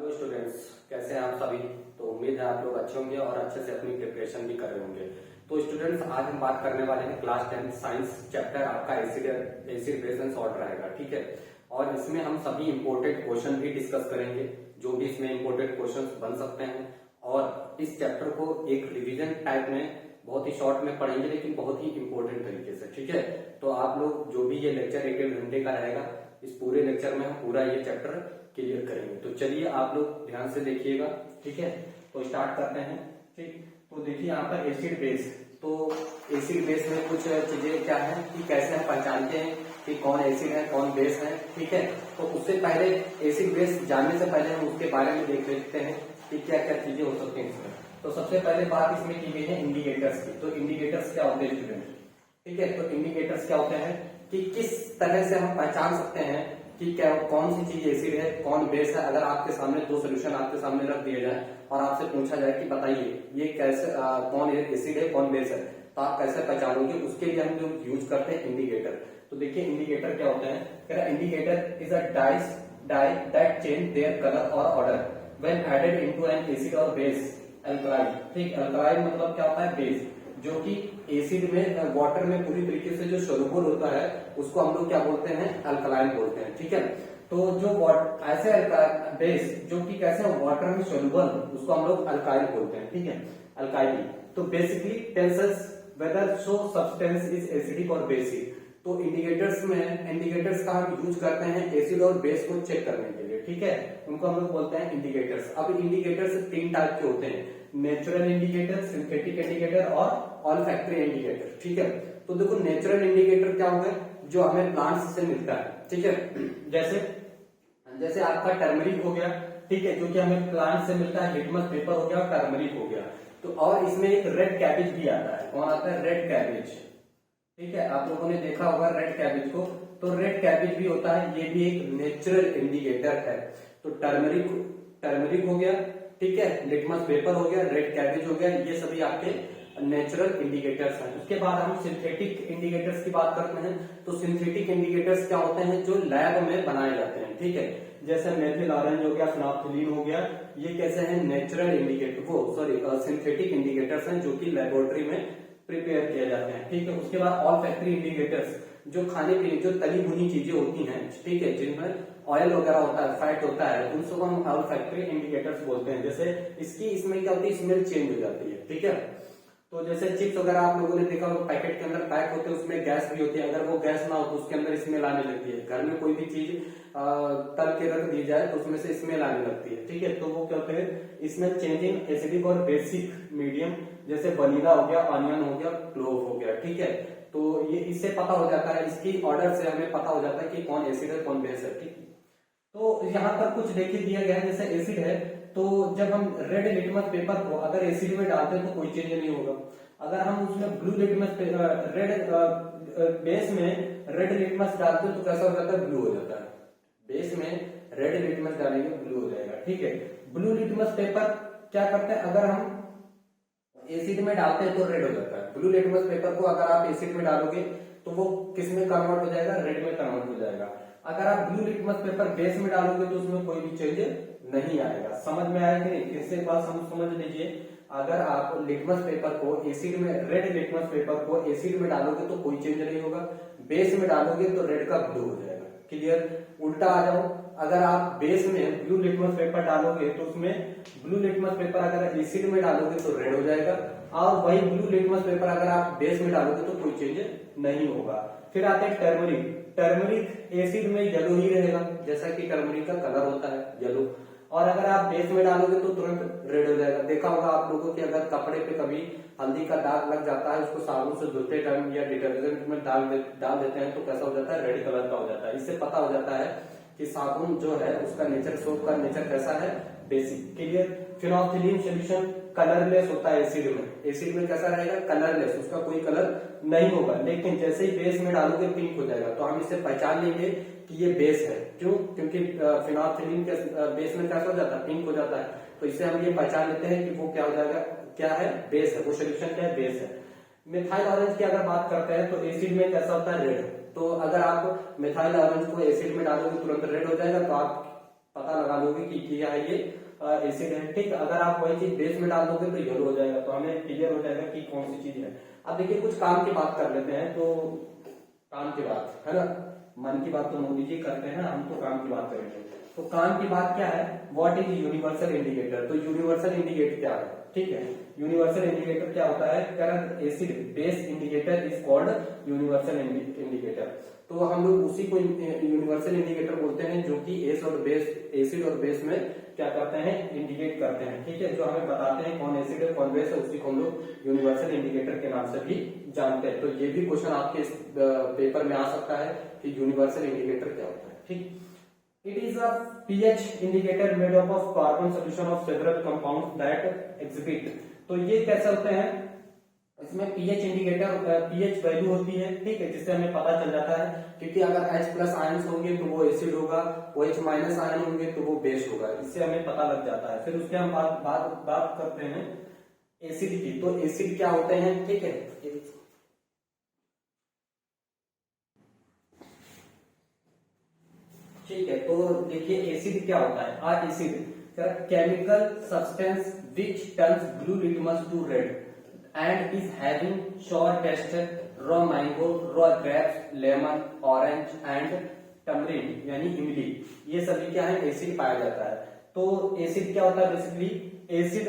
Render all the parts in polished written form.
Hello students, कैसे हैं आप सभी। तो उम्मीद है आप लोग अच्छे होंगे और अच्छे से अपनी प्रिपरेशन भी कर रहे होंगे। तो स्टूडेंट्स, आज हम बात करने वाले हैं क्लास 10 साइंस चैप्टर। आपका एसिड बेस एंड सॉल्ट रहेगा, ठीक है। और इसमें हम सभी इंपोर्टेंट क्वेश्चन भी डिस्कस करेंगे, जो भी इसमें इंपोर्टेंट क्वेश्चन बन सकते हैं। और इस चैप्टर को एक रिविजन टाइप में बहुत ही शॉर्ट में पढ़ेंगे, लेकिन बहुत ही इंपॉर्टेंट तरीके से, ठीक है। तो आप लोग जो भी ये लेक्चर 1-1.5 घंटे का रहेगा, इस पूरे लेक्चर में हम पूरा ये चैप्टर क्लियर करेंगे। तो चलिए आप लोग ध्यान से देखिएगा, ठीक है। तो स्टार्ट करते हैं, ठीक। तो देखिए यहाँ पर एसिड बेस। तो एसिड बेस में कुछ चीजें क्या है कि कैसे हम पहचानते हैं कि कौन एसिड है कौन बेस है, ठीक है। तो उससे पहले एसिड बेस जानने से पहले हम उसके बारे में देख लेते हैं कि क्या क्या चीजें हो सकती हैं इसमें। तो सबसे पहले बात इसमें की गई है इंडिकेटर्स की। तो इंडिकेटर्स क्या होते हैं स्टूडेंट, ठीक है। तो इंडिकेटर्स क्या होते हैं कि किस तरह से हम पहचान सकते हैं कि क्या कौन सी चीज एसिड है कौन बेस है। अगर आपके सामने दो सोल्यूशन आपके सामने रख दिए जाए और आपसे पूछा जाए कि बताइए ये कैसे कौन एसिड है कौन बेस है, तो आप कैसे पहचानोगे। उसके लिए हम लोग यूज करते हैं इंडिकेटर। तो देखिए इंडिकेटर क्या होता है। Indicator is a dye that change their colour और odour when added into an acid और बेस अल्कलाइन, ठीक। अल्कलाइन मतलब क्या होता है, बेस, जो कि एसिड में वाटर में पूरी तरीके से जो सोल्यूबल होता है उसको हम लोग क्या बोलते हैं, अल्कलाइन बोलते हैं, ठीक है। तो जो ऐसे बेस जो कि कैसे वाटर में सोल्यूबल उसको हम लोग अल्काइल बोलते हैं, ठीक है, अल्काइली। तो basically tells us whether so substance is acidic और बेसिक। तो इंडिकेटर्स का हम यूज करते हैं एसिड और बेस को चेक करने के लिए, ठीक है। उनको हम लोग बोलते हैं इंडिकेटर्स। अब इंडिकेटर्स 3 टाइप के होते हैं, नेचुरल इंडिकेटर, सिंथेटिक इंडिकेटर और ऑल्फैक्टरी इंडिकेटर, ठीक है। तो देखो नेचुरल इंडिकेटर क्या हुआ जो हमें प्लांट्स से मिलता है, ठीक है। जैसे आपका टर्मरिक हो गया, ठीक है, जो कि हमें प्लांट से मिलता है। लिटमस पेपर हो गया, टर्मरिक हो गया। तो और इसमें एक रेड कैबेज भी आता है। कौन आता है, रेड कैबेज, ठीक है। आप लोगों ने देखा होगा रेड कैबेज को। तो रेड कैबेज भी होता है, ये भी एक नेचुरल इंडिकेटर है। तो टर्मरिक हो गया, ठीक है, लिटमस पेपर हो गया, रेड कैबेज हो गया, ये सभी आपके नेचुरल इंडिकेटर्स हैं। उसके बाद हम सिंथेटिक इंडिकेटर्स की बात करते हैं। तो सिंथेटिक इंडिकेटर्स क्या होते हैं, जो लैब में बनाए जाते हैं, ठीक है। जैसे मेथिल ऑरेंज हो गया, फिनोल्फथलीन हो गया, ये कैसे हैं, नेचुरल इंडिकेटर, सिंथेटिक इंडिकेटर्स हैं जो कि लेबोरेटरी में प्रिपेयर किए जाते हैं, ठीक है। उसके बाद ऑल्फैक्टरी इंडिकेटर्स, जो खाने पीने जो तली भुनी चीजें होती हैं, ठीक है, जिनमें ऑयल वगैरह होता है, फैट होता है, उन सबको हम ऑल्फैक्टरी इंडिकेटर्स बोलते हैं। जैसे इसमें क्या होती है, स्मेल चेंज हो जाती है, ठीक है। तो जैसे चिप्स वगैरह आप लोगों ने देखा होगा, पैकेट के अंदर पैक होते हैं, उसमें गैस भी होती है। अगर वो गैस ना हो तो उसके अंदर स्मेल आने लगती है। घर में कोई भी चीज तल के रख दी जाए तो उसमें से स्मेल आने लगती है, ठीक है। तो वो क्या होते हैं, स्मेल चेंजिंग एसिडिक और बेसिक मीडियम, जैसे वनीला हो गया, ऑनियन हो गया, क्लोव हो गया, ठीक है। तो ये इससे पता हो जाता है, इसकी ऑर्डर से हमें पता हो जाता है कि कौन एसिड है कौन बेस है, ठीक। तो यहाँ पर कुछ देखिए दिया गया है, जैसे एसिड है तो जब हम रेड लिटमस पेपर को अगर एसिड में डालते हैं तो कोई चेंज नहीं होगा। अगर हम उसमें ब्लू लिटमस रेड बेस में रेड लिटमस डालते हैं तो कैसा हो जाता है, ब्लू हो जाता है। बेस में रेड लिटमस डालेंगे ब्लू हो जाएगा, ठीक है। ब्लू लिटमस पेपर क्या करते हैं, अगर हम एसिड में डालते हैं तो रेड हो जाता है। ब्लू लिटमस पेपर को अगर आप एसिड में डालोगे तो वो किस में कन्वर्ट हो जाएगा, रेड में कन्वर्ट हो जाएगा। अगर आप ब्लू लिटमस पेपर बेस में डालोगे तो उसमें कोई भी चेंज नहीं आएगा। समझ में आया कि नहीं, फिर से बात समझ लीजिए। अगर आप लिटमस पेपर को एसिड में, रेड लिटमस पेपर को एसिड में डालोगे तो कोई चेंज नहीं होगा, बेस में डालोगे तो रेड का ब्लू हो जाएगा, क्लियर। उल्टा आ जाओ, अगर आप बेस में ब्लू लिटमस पेपर डालोगे तो उसमें ब्लू लिटमस पेपर अगर एसिड में डालोगे तो रेड हो जाएगा, और वही ब्लू लिटमस पेपर अगर आप बेस में डालोगे तो कोई चेंज नहीं होगा। फिर आते हैं टर्मरिक। टर्मरिक एसिड में येलो ही रहेगा, जैसा कि टर्मरिक का कलर होता है येलो, और अगर आप बेस में डालोगे तो तुरंत रेड हो जाएगा। देखा होगा आप लोगों की, अगर कपड़े पे कभी हल्दी का दाग लग जाता है, उसको साबुन से धुलते टाइम या डिटर्जेंट में डाल देते हैं तो कैसा हो जाता है, रेड कलर का हो जाता है। इससे पता हो जाता है कि साबुन जो है उसका नेचर, सोप का नेचर कैसा है, basic, clear. Phenolphthalein solution colourless होता है एसिड में। एसिड में कैसा रहेगा, कलरलेस, उसका कोई कलर नहीं होगा। लेकिन जैसे ही बेस में डालोगे पिंक हो जाएगा। तो हम इससे पहचान लेंगे कि ये बेस है, क्यों, क्योंकि फिनोल्फथलीन के बेस में कैसा हो जाता है, पिंक हो जाता है। तो इससे हम ये पहचान लेते हैं कि वो क्या हो जाएगा, क्या है, बेस है, वो सोल्यूशन क्या है, बेस है। मिथाइल ऑरेंज की अगर बात करते हैं तो एसिड में कैसा होता है, रेड। तो अगर आप मिथाइल ऑरेंज को एसिड में डालोगे तुरंत रेड हो जाएगा। तो आप पता पता लगा लोगे कि क्या है ये एसिड है। ठीक, अगर आप वही चीज बेस में डाल दोगे तो येलो हो जाएगा, तो हमें क्लियर हो जाएगा कि कौन सी चीज है। अब देखिए कुछ काम की बात कर लेते हैं, तो काम की बात है ना, मन की बात तो मोदी जी करते हैं, हम तो काम की बात करेंगे। तो काम की बात क्या है, व्हाट इज यूनिवर्सल इंडिकेटर। तो यूनिवर्सल इंडिकेटर क्या है, ठीक है, यूनिवर्सल इंडिकेटर क्या होता है, current acid base indicator is called universal indicator. तो हम लोग उसी को यूनिवर्सल इंडिकेटर बोलते हैं जो कि एसिड और बेस में क्या करते हैं, इंडिकेट करते हैं। ठीक है, जो हमें बताते हैं कौन एसिड है कौन बेस है, उसी को हम लोग यूनिवर्सल इंडिकेटर के नाम से भी जानते हैं। तो ये भी क्वेश्चन आपके पेपर में आ सकता है कि यूनिवर्सल इंडिकेटर क्या होता है। ठीक, it is a pH indicator made up of carbon solution of several compounds that exhibit। तो ये कैसे होते हैं, इसमें pH इंडिकेटर pH वैल्यू होती है, ठीक है, जिससे हमें पता चल जाता है, क्योंकि अगर H+ आयंस होंगे तो वो एसिड होगा, वो H- आयन होंगे तो वो बेस होगा, इससे हमें पता लग जाता है। फिर उसके हम बात करते हैं एसिड की। तो एसिड क्या होते हैं, ठीक है, ठीक है, तो देखिए एसिड क्या होता है, a acid chemical substance which turns blue litmus to red and is having sour texture, raw mango, raw grapes, lemon, orange and tamarind यानी इमली, ये सभी क्या है, एसिड पाया जाता है। तो एसिड क्या होता है, बेसिकली एसिड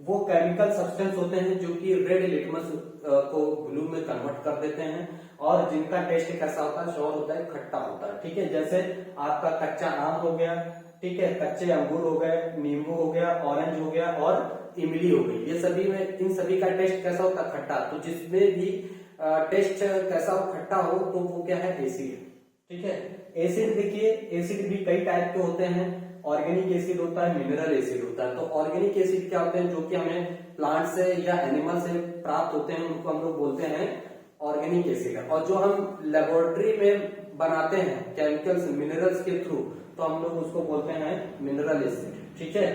वो केमिकल सब्सटेंस होते हैं जो कि रेड लिटमस को ब्लू में कन्वर्ट कर देते हैं, और जिनका टेस्ट कैसा होता है, श्योर होता है, खट्टा होता है। ठीक है, जैसे आपका कच्चा आम हो गया, ठीक है, कच्चे अंगूर हो गए, नींबू हो गया, ऑरेंज हो गया और इमली हो गई, ये सभी में इन सभी का टेस्ट कैसा होता है, खट्टा। तो जिसमें भी टेस्ट कैसा हो, खट्टा हो, तो वो क्या है, एसिड। ठीक है, एसिड देखिए एसिड भी कई टाइप के होते हैं, ऑर्गेनिक एसिड होता है, मिनरल एसिड होता है। तो ऑर्गेनिक एसिड क्या होते हैं, जो कि हमें प्लांट से या एनिमल से प्राप्त होते हैं, उनको हम लोग बोलते हैं ऑर्गेनिक एसिड। और जो हम लेबोरेटरी में बनाते हैं केमिकल्स मिनरल्स के थ्रू, तो हम लोग उसको बोलते हैं मिनरल एसिड। ठीक है,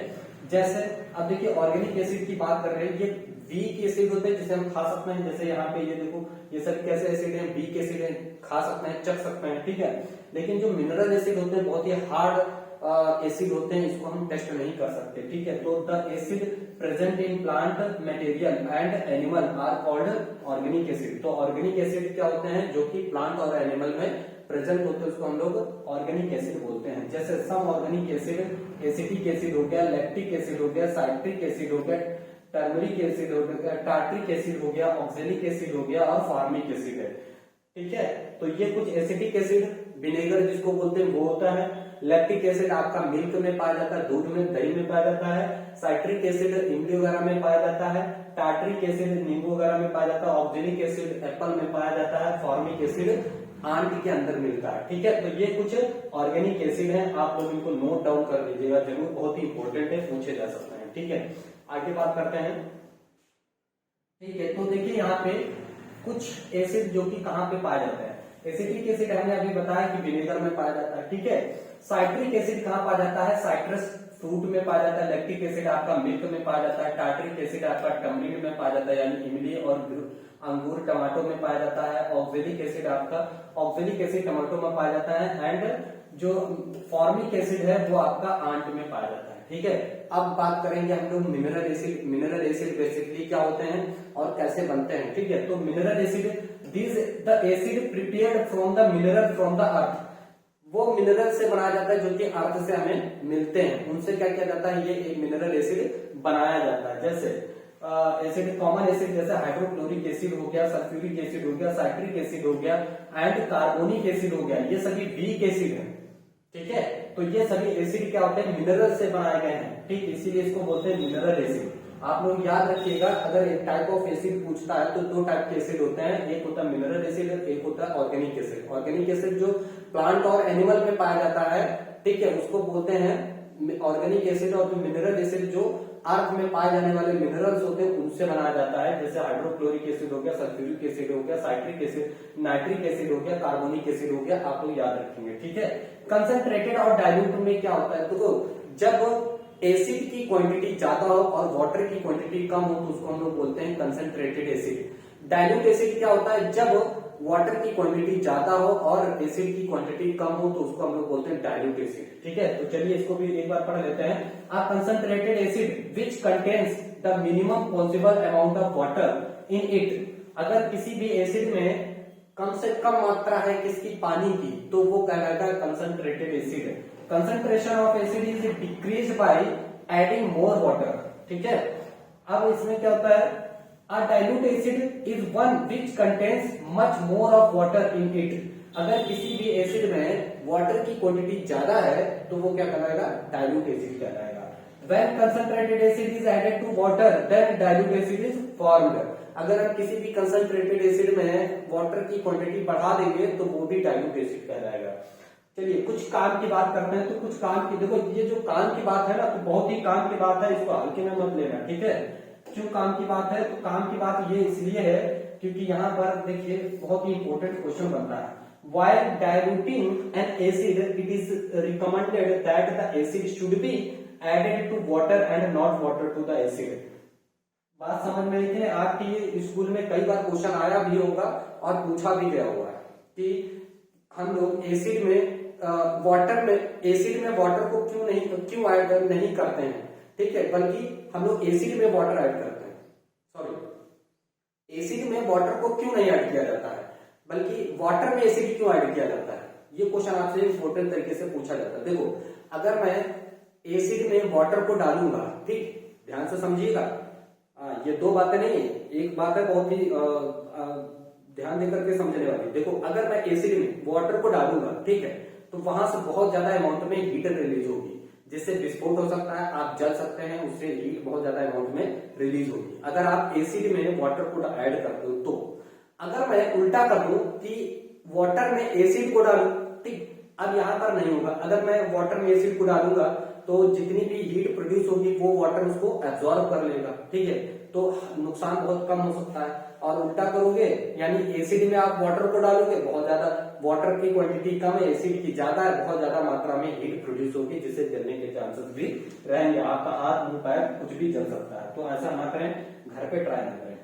जैसे अब देखिए ऑर्गेनिक एसिड की बात कर रहे हैं, ये वीक एसिड होते हैं जिसे हम खा सकते हैं, जैसे यहाँ पे ये देखो ये सब कैसे एसिड है, वीक एसिड है, खा सकते हैं, चख सकते हैं। ठीक है, लेकिन जो मिनरल एसिड होते हैं बहुत ही हार्ड एसिड होते हैं, इसको हम टेस्ट नहीं कर सकते। ठीक है, तो the acid present in plant material and animal are called organic acid. तो ऑर्गेनिक एसिड क्या होते हैं, जो कि प्लांट और एनिमल में प्रेजेंट होते हैं, उसको हम लोग ऑर्गेनिक एसिड बोलते हैं। जैसे some organic acid acetic acid हो गया, लैक्टिक एसिड हो गया, साइट्रिक एसिड हो गया, टर्मरिक एसिड हो गया, टार्ट्रिक एसिड हो गया, ऑक्जेलिक एसिड हो गया और फॉर्मिक एसिड है। ठीक है, तो ये कुछ एसिटिक एसिड विनेगर जिसको बोलते हैं वो होता है। लैक्टिक एसिड आपका मिल्क में पाया जाता है, दूध में, दही में पाया जाता है। साइट्रिक एसिड इमली वगैरह में पाया जाता है। टार्ट्रिक एसिड नींबू वगैरह में पाया जाता है। ऑक्जेलिक एसिड एप्पल में पाया जाता है। फॉर्मिक एसिड आंट के अंदर मिलता है। ठीक है, तो ये कुछ ऑर्गेनिक एसिड है, आप लोग इनको नोट डाउन कर लीजिएगा जरूर, बहुत ही इंपॉर्टेंट है, पूछे जा सकते हैं। ठीक है, आगे बात करते हैं। ठीक है, तो देखिए यहाँ पे कुछ एसिड जो कि कहाँ पे पाया जाता है। एसिटिक एसिड हमने अभी बताया कि विनेगर में पाया जाता है। ठीक है, साइट्रिक एसिड कहाँ पाया जाता है, साइट्रस फ्रूट में पाया जाता है। लैक्टिक एसिड आपका मिल्क में पाया जाता है। टार्ट्रिक एसिड आपका टमरिन में पाया जाता है, यानी इमली और अंगूर टमाटो में पाया जाता है। ऑक्जेलिक एसिड टमाटो में पाया जाता है। एंड जो फॉर्मिक एसिड है वो आपका आंट में पाया जाता है। ठीक है, अब बात करेंगे हम लोग mineral acid. Mineral acid basically क्या होते हैं और कैसे बनते हैं। ठीक है, तो mineral acid this the acid prepared from the mineral from the earth, वो मिनरल से बनाया जाता है जो कि अर्थ से हमें मिलते हैं, उनसे क्या किया जाता है, ये एक मिनरल एसिड बनाया जाता है। जैसे एसिड कॉमन एसिड जैसे हाइड्रोक्लोरिक एसिड हो गया, सल्फ्यूरिक एसिड हो गया, साइट्रिक एसिड हो गया एंड कार्बोनिक एसिड हो गया, ये सभी वीक एसिड है। ठीक है, तो ये सभी एसिड क्या होते हैं, मिनरल से बनाए गए हैं। ठीक, इसीलिए इसको बोलते हैं मिनरल एसिड। आप लोग याद रखिएगा, अगर एक टाइप ऑफ एसिड पूछता है तो दो टाइप के एसिड होते हैं, एक होता है मिनरल एसिड, एक होता है ऑर्गेनिक एसिड। ऑर्गेनिक एसिड जो प्लांट और एनिमल में पाया जाता है, ठीक है, उसको बोलते हैं ऑर्गेनिक एसिड। और जो मिनरल एसिड जो अर्थ में पाए जाने वाले मिनरल्स होते हैं उनसे बनाया जाता है, जैसे हाइड्रोक्लोरिक एसिड हो गया, सल्फ्यूरिक एसिड हो गया, साइट्रिक एसिड, नाइट्रिक एसिड हो गया, कार्बोनिक एसिड हो गया, आप लोग याद रखेंगे। ठीक है, कंसंट्रेटेड और डाइल्यूट में क्या होता है, तो जब एसिड की क्वांटिटी ज्यादा हो और वाटर की क्वांटिटी कम हो तो उसको हम लोग बोलते हैं कंसंट्रेटेड एसिड। डाइल्यूट एसिड क्या होता है, जब वाटर की क्वांटिटी ज्यादा हो और एसिड की क्वांटिटी कम हो तो उसको हम लोग बोलते हैं डाइल्यूट एसिड। ठीक है, तो चलिए इसको भी एक बार पढ़ लेते हैं। A concentrated acid which contains the minimum possible amount of water in it. अगर किसी भी एसिड में कम से कम मात्रा है किसकी, पानी की, तो वो कहलाता है concentrated acid. Concentration of acid is decrease by adding more water. ठीक है, अब इसमें क्या होता है, अ dilute acid is one which contains much more of water in it. अगर किसी भी एसिड में वाटर की क्वांटिटी ज्यादा है तो वो क्या कहलाएगा, डाइल्यूट एसिड कहलाएगा। When concentrated acid is added to water, then dilute acid is formed. अगर हम किसी भी कंसंट्रेटेड एसिड में वाटर की क्वांटिटी बढ़ा देंगे तो वो भी डाइल्यूट एसिड कहलाएगा। चलिए कुछ काम की बात करते हैं। तो कुछ काम की, देखो ये जो काम की बात है ना, तो बहुत ही काम की बात है, इसको हल्के में मत लेना। ठीक है, क्यों काम की बात है, तो काम की बात ये इसलिए है क्योंकि यहाँ पर देखिए बहुत ही इंपॉर्टेंट क्वेश्चन बनता है। While diluting an acid, it is recommended that the acid should be added to water and not water to the acid. बात समझ में आई है? आपकी स्कूल में कई बार क्वेश्चन आया भी होगा और पूछा भी गया होगा कि हम लोग एसिड में वाटर में एसिड में वाटर को क्यों ऐड नहीं करते हैं। ठीक है, बल्कि हम लोग एसिड में वाटर ऐड करते हैं, सॉरी एसिड में वाटर को क्यों नहीं ऐड किया जाता है, बल्कि वाटर में एसिड क्यों ऐड किया जाता है। ये क्वेश्चन आपसे इंपॉर्टेंट तरीके से पूछा जाता है। देखो अगर मैं एसिड में वाटर को डालूंगा, ठीक ध्यान से समझिएगा, ये दो बातें नहीं है, एक बात है बहुत ही ध्यान देकर के समझने वाली। देखो अगर मैं एसिड में वाटर को डालूंगा, ठीक है, तो वहां से बहुत ज्यादा अमाउंट में हीट रिलीज होगी जिससे विस्फोट हो सकता है, आप जल सकते हैं, उससे हीट बहुत ज्यादा अमाउंट में रिलीज होगी। अगर आप एसिड में वाटर को ऐड करते हो तो अगर मैं उल्टा कर दूं कि वाटर में एसिड को डालूं, ठीक, अब यहां पर नहीं होगा। अगर मैं वाटर में एसिड को डालूंगा तो जितनी भी हीट प्रोड्यूस होगी वो वाटर उसको एब्जॉर्ब कर लेगा। ठीक है, तो नुकसान बहुत कम हो सकता है। और उल्टा करोगे यानी एसिड में आप वाटर को डालोगे, बहुत ज्यादा वाटर की क्वांटिटी कम है, एसिड की ज्यादा है, बहुत ज्यादा मात्रा में हीट प्रोड्यूस होगी जिससे जलने के चांसेस भी रहेंगे। आपका हाथ मुंह पैर कुछ भी जल सकता है। तो ऐसा ना करें, घर पे ट्राई ना करें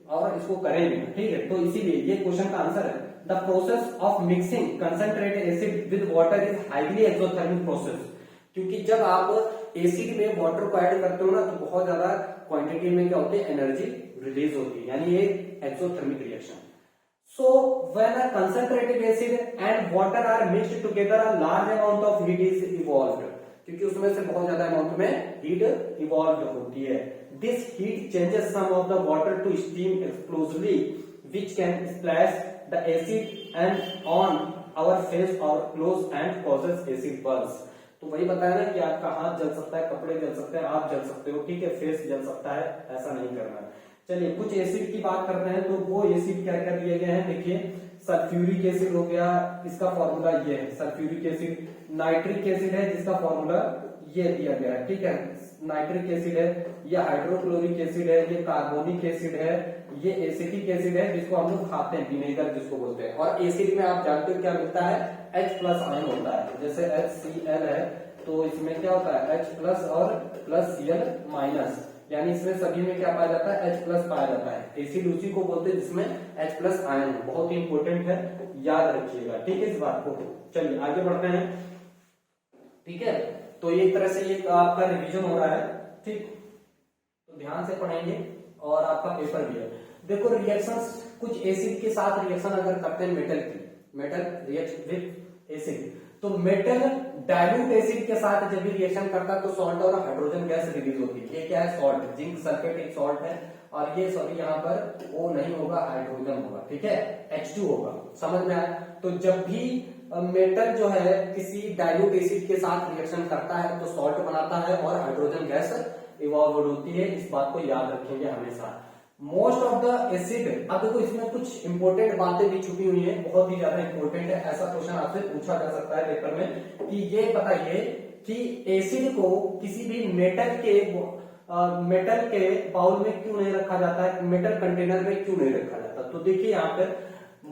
और इसको करेंगे। ठीक है, तो इसीलिए ये क्वेश्चन का आंसर है the process of mixing concentrated acid with water is highly exothermic process. क्योंकि जब आप एसिड में वाटर को ऐड करते हो ना तो बहुत ज्यादा क्वांटिटी में क्या होती है, एनर्जी रिलीज होती है, यानी ये exothermic reaction. So when a concentrated acid and water are mixed together a large amount of heat is evolved. क्योंकि उसमें से बहुत ज्यादा अमाउंट में हीट इवॉल्व होती है। This heat changes some of the water to steam explosively which can splash the acid and on our face और cloth and causes acid burns. तो वही बताया ना कि आपका हाथ जल सकता है, कपड़े जल सकते हैं, आप जल सकते हो। ठीक है, फेस जल सकता है, ऐसा नहीं करना है। चलिए कुछ एसिड की बात करते हैं। तो वो एसिड क्या क्या दिए गए हैं, देखिए सल्फ्यूरिक एसिड हो गया, इसका फॉर्मूला ये है सल्फ्यूरिक एसिड। नाइट्रिक एसिड है जिसका फॉर्मूला ये दिया गया है। ठीक है, नाइट्रिक एसिड है, ये हाइड्रोक्लोरिक एसिड है, ये कार्बोनिक एसिड है, ये एसिटिक एसिड है जिसको हम लोग खाते हैं, विनेगर जिसको बोलते हैं। और एसिड में आप जानते हो क्या मिलता है, H+ आयन होता है। जैसे HCl है तो इसमें क्या होता है, H+ और +Cl-, यानी इसमें सभी में क्या पाया जाता है, H+ पाया जाता है। एसिड उसी को बोलते हैं जिसमें H+ आयन है। बहुत ही इंपॉर्टेंट है, याद रखिएगा। ठीक है इस बात को। चलिए आगे बढ़ते हैं। ठीक है, तो एक तरह से ये आपका रिवीजन हो रहा है। ठीक, तो ध्यान से पढ़ेंगे और आपका पेपर भी है। देखो रिएक्शंस, कुछ एसिड के साथ रिएक्शन अगर करते हैं मेटल रिएक्ट विद एसिड, तो मेटल डाइल्यूट एसिड के साथ जब भी रिएक्शन करता है तो सॉल्ट और हाइड्रोजन गैस रिलीज होती है। ये क्या है, सॉल्ट, जिंक सल्फेट एक सॉल्ट है। और ये सॉरी यहाँ पर O नहीं होगा, हाइड्रोजन होगा। ठीक है, H2 होगा। समझ में आया? तो जब भी मेटल जो है किसी डाइल्यूट एसिड के साथ रिएक्शन करता है तो सॉल्ट बनाता है और हाइड्रोजन गैस इवॉल्व होती है। इस बात को याद रखेंगे हमेशा। मोस्ट ऑफ द एसिड, अब देखो इसमें कुछ इंपॉर्टेंट बातें भी छुपी हुई हैं, बहुत ही ज्यादा इंपॉर्टेंट है। ऐसा क्वेश्चन आपसे पूछा जा सकता है पेपर में कि ये बताइए कि एसिड को किसी भी मेटल के बाउल में क्यों नहीं रखा जाता है, मेटल कंटेनर में क्यों नहीं रखा जाता। तो देखिए यहाँ पर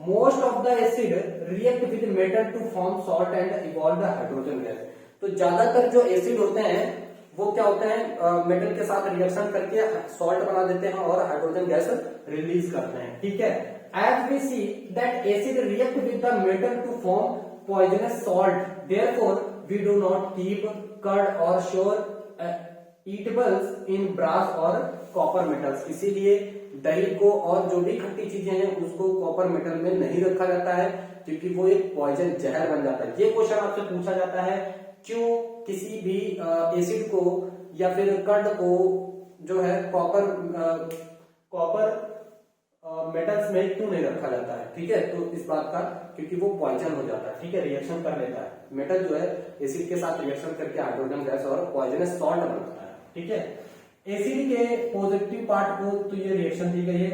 most of the acid react with metal to form salt and evolve the hydrogen gas. तो ज्यादातर जो एसिड होते हैं वो क्या होते हैं, मेटल के साथ रिएक्शन करके सॉल्ट बना देते हैं और हाइड्रोजन गैस रिलीज करते हैं। ठीक है, as we see that acid react with the metal to form poisonous salt, therefore we do not keep curd or sure eatables in brass or copper metals। इसीलिए दही को और जो भी खट्टी चीजें हैं उसको कॉपर मेटल में नहीं रखा जाता है, क्योंकि वो एक पॉइजन जहर बन जाता है। ये क्वेश्चन आपसे पूछा जाता है, क्यों किसी भी एसिड को या फिर कर्ड को जो है कॉपर मेटल्स में क्यों नहीं रखा जाता है, ठीक है। तो इस बात का, क्योंकि वो पॉइजन हो जाता है, ठीक है, रिएक्शन कर लेता है। मेटल जो है एसिड के साथ रिएक्शन करके हाइड्रोजन गैस और पॉइजनस सॉल्ट बनता है, ठीक है। एसिड के पॉजिटिव पार्ट को तो ये रिएक्शन दी गई है,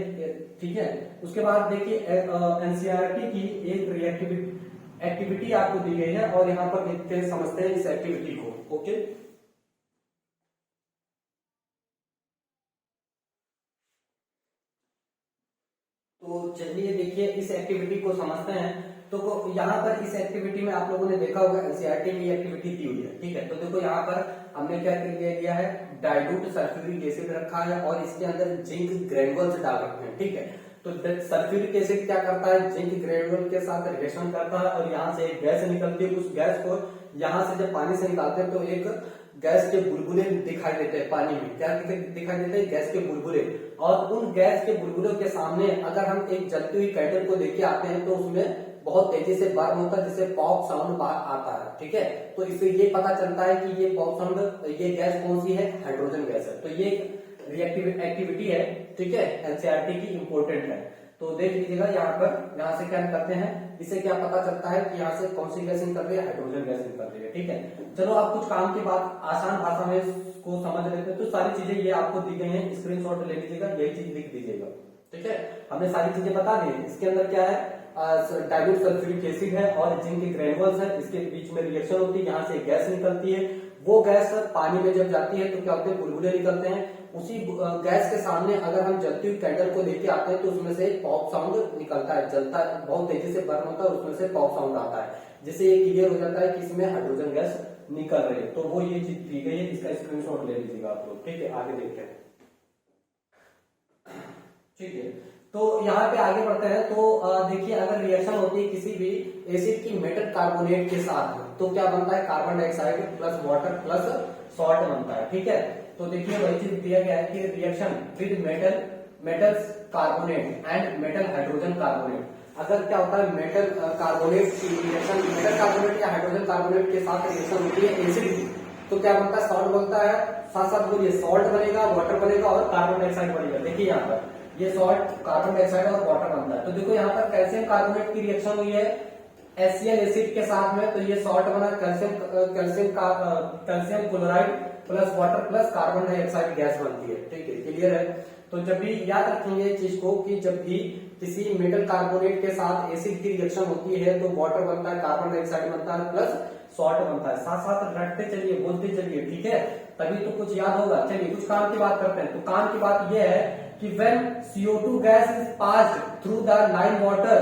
ठीक है। उसके बाद देखिए एनसीईआरटी की एक एक्टिविटी आपको दी गई है और यहाँ पर देखते हैं, समझते हैं इस एक्टिविटी को। ओके, तो चलिए देखिए इस एक्टिविटी को समझते हैं। तो यहाँ पर इस एक्टिविटी में आप लोगों ने देखा होगा एनसीईआरटी में एक्टिविटी दी हुई है, ठीक है। तो देखो यहाँ पर हमने क्या लिया है, डाइल्यूट सल्फ्यूरिक एसिड रखा है और इसके अंदर जिंक ग्रेनुअल्स डाल रखे हैं, ठीक है। तो सल्फ्यूरिक एसिड क्या करता है, जिंक ग्रेनुअल के साथ रिएक्शन करता है और यहाँ से एक गैस निकलती है। उस गैस को यहाँ से जब पानी से निकालते हैं तो एक गैस के बुलबुले दिखाई देते हैं पानी में। क्या दिखाई देते हैं, गैस के बुलबुले। और उन गैस के बुलबुलों के सामने अगर हम एक जलती हुई कैंडल को लेके आते हैं तो उसमें बहुत तेजी से बर्न होता है, जिससे पॉप साउंड बाहर आता है, ठीक है। तो इससे ये पता चलता है कि ये पॉप साउंड, ये गैस कौन सी है, हाइड्रोजन गैस है। तो ये रिएक्टिव एक्टिविटी है, ठीक है, एनसीईआरटी की इंपोर्टेंट है। तो देख लीजिएगा यहाँ पर, यहाँ से क्या करते हैं, इससे क्या पता चलता है कि यहाँ से कौन सी गैस निकल रही है, हाइड्रोजन गैस निकल रही है, ठीक है। चलो आप कुछ काम की बात आसान भाषा में इसको समझ लेते हैं। तो सारी चीजें ये आपको दी गई हैं, स्क्रीनशॉट ले लीजिएगा, यही चीज लिख दीजिएगा, ठीक है। हमने सारी चीजें बता दी। इसके अंदर क्या है, डाइल्यूट सल्फ्यूरिक एसिड है और जिंक के ग्रेनुअल्स है, इसके बीच में रिएक्शन होती है, यहाँ से गैस निकलती है। वो गैस पानी में जब जाती है तो क्या होते हैं, बुलबुले निकलते हैं। उसी गैस के सामने अगर हम जलती हुई कैंडल को लेके आते हैं तो उसमें से पॉप साउंड निकलता है, जलता है, बहुत तेजी से बर्न होता है, उसमें से पॉप साउंड आता है, जिससे ये क्लियर हो जाता है कि इसमें हाइड्रोजन गैस निकल रही है। तो वो ये चीज दी गई है, इसका स्क्रीनशॉट ले लीजिएगा आप लोग, ठीक है। आगे देखते हैं, ठीक है। तो यहाँ पे आगे बढ़ते हैं। तो देखिए अगर रिएक्शन होती है किसी भी एसिड की मेटल कार्बोनेट के साथ तो क्या बनता है, carbon dioxide plus water plus salt बनता है, ठीक है। तो देखिए वही चीज दिया गया है कि reaction with metals carbonate and metal hydrogen carbonate. अगर क्या होता है, मेटल कार्बोनेट की रिएक्शन मेटल कार्बोनेट या हाइड्रोजन कार्बोनेट के साथ रिएक्शन होती है एसिड की, तो क्या बनता है, सॉल्ट बनता है। साथ साथ बोलिए, सॉल्ट बनेगा, वाटर बनेगा और कार्बन डाइऑक्साइड बनेगा। देखिए यहाँ पर ये सॉल्ट, कार्बन डाइऑक्साइड और वाटर बनता है। तो देखो यहाँ पर कैल्शियम कार्बोनेट की रिएक्शन हुई है HCl एसिड के साथ में, तो ये सॉल्ट बना, calcium chloride plus water plus carbon dioxide gas बनती है, ठीक है, क्लियर है। तो जब भी याद रखेंगे इस चीज को कि जब भी किसी मेटल कार्बोनेट के साथ एसिड की रिएक्शन होती है तो वाटर बनता है, कार्बन डाइऑक्साइड बनता है प्लस सॉल्ट बनता है। साथ साथ रटते चलिए, बोलते चलिए, ठीक है, तभी तो कुछ याद होगा। चलिए कुछ काम की बात करते हैं। तो काम की बात यह है कि when CO2 gas is passed through the line water,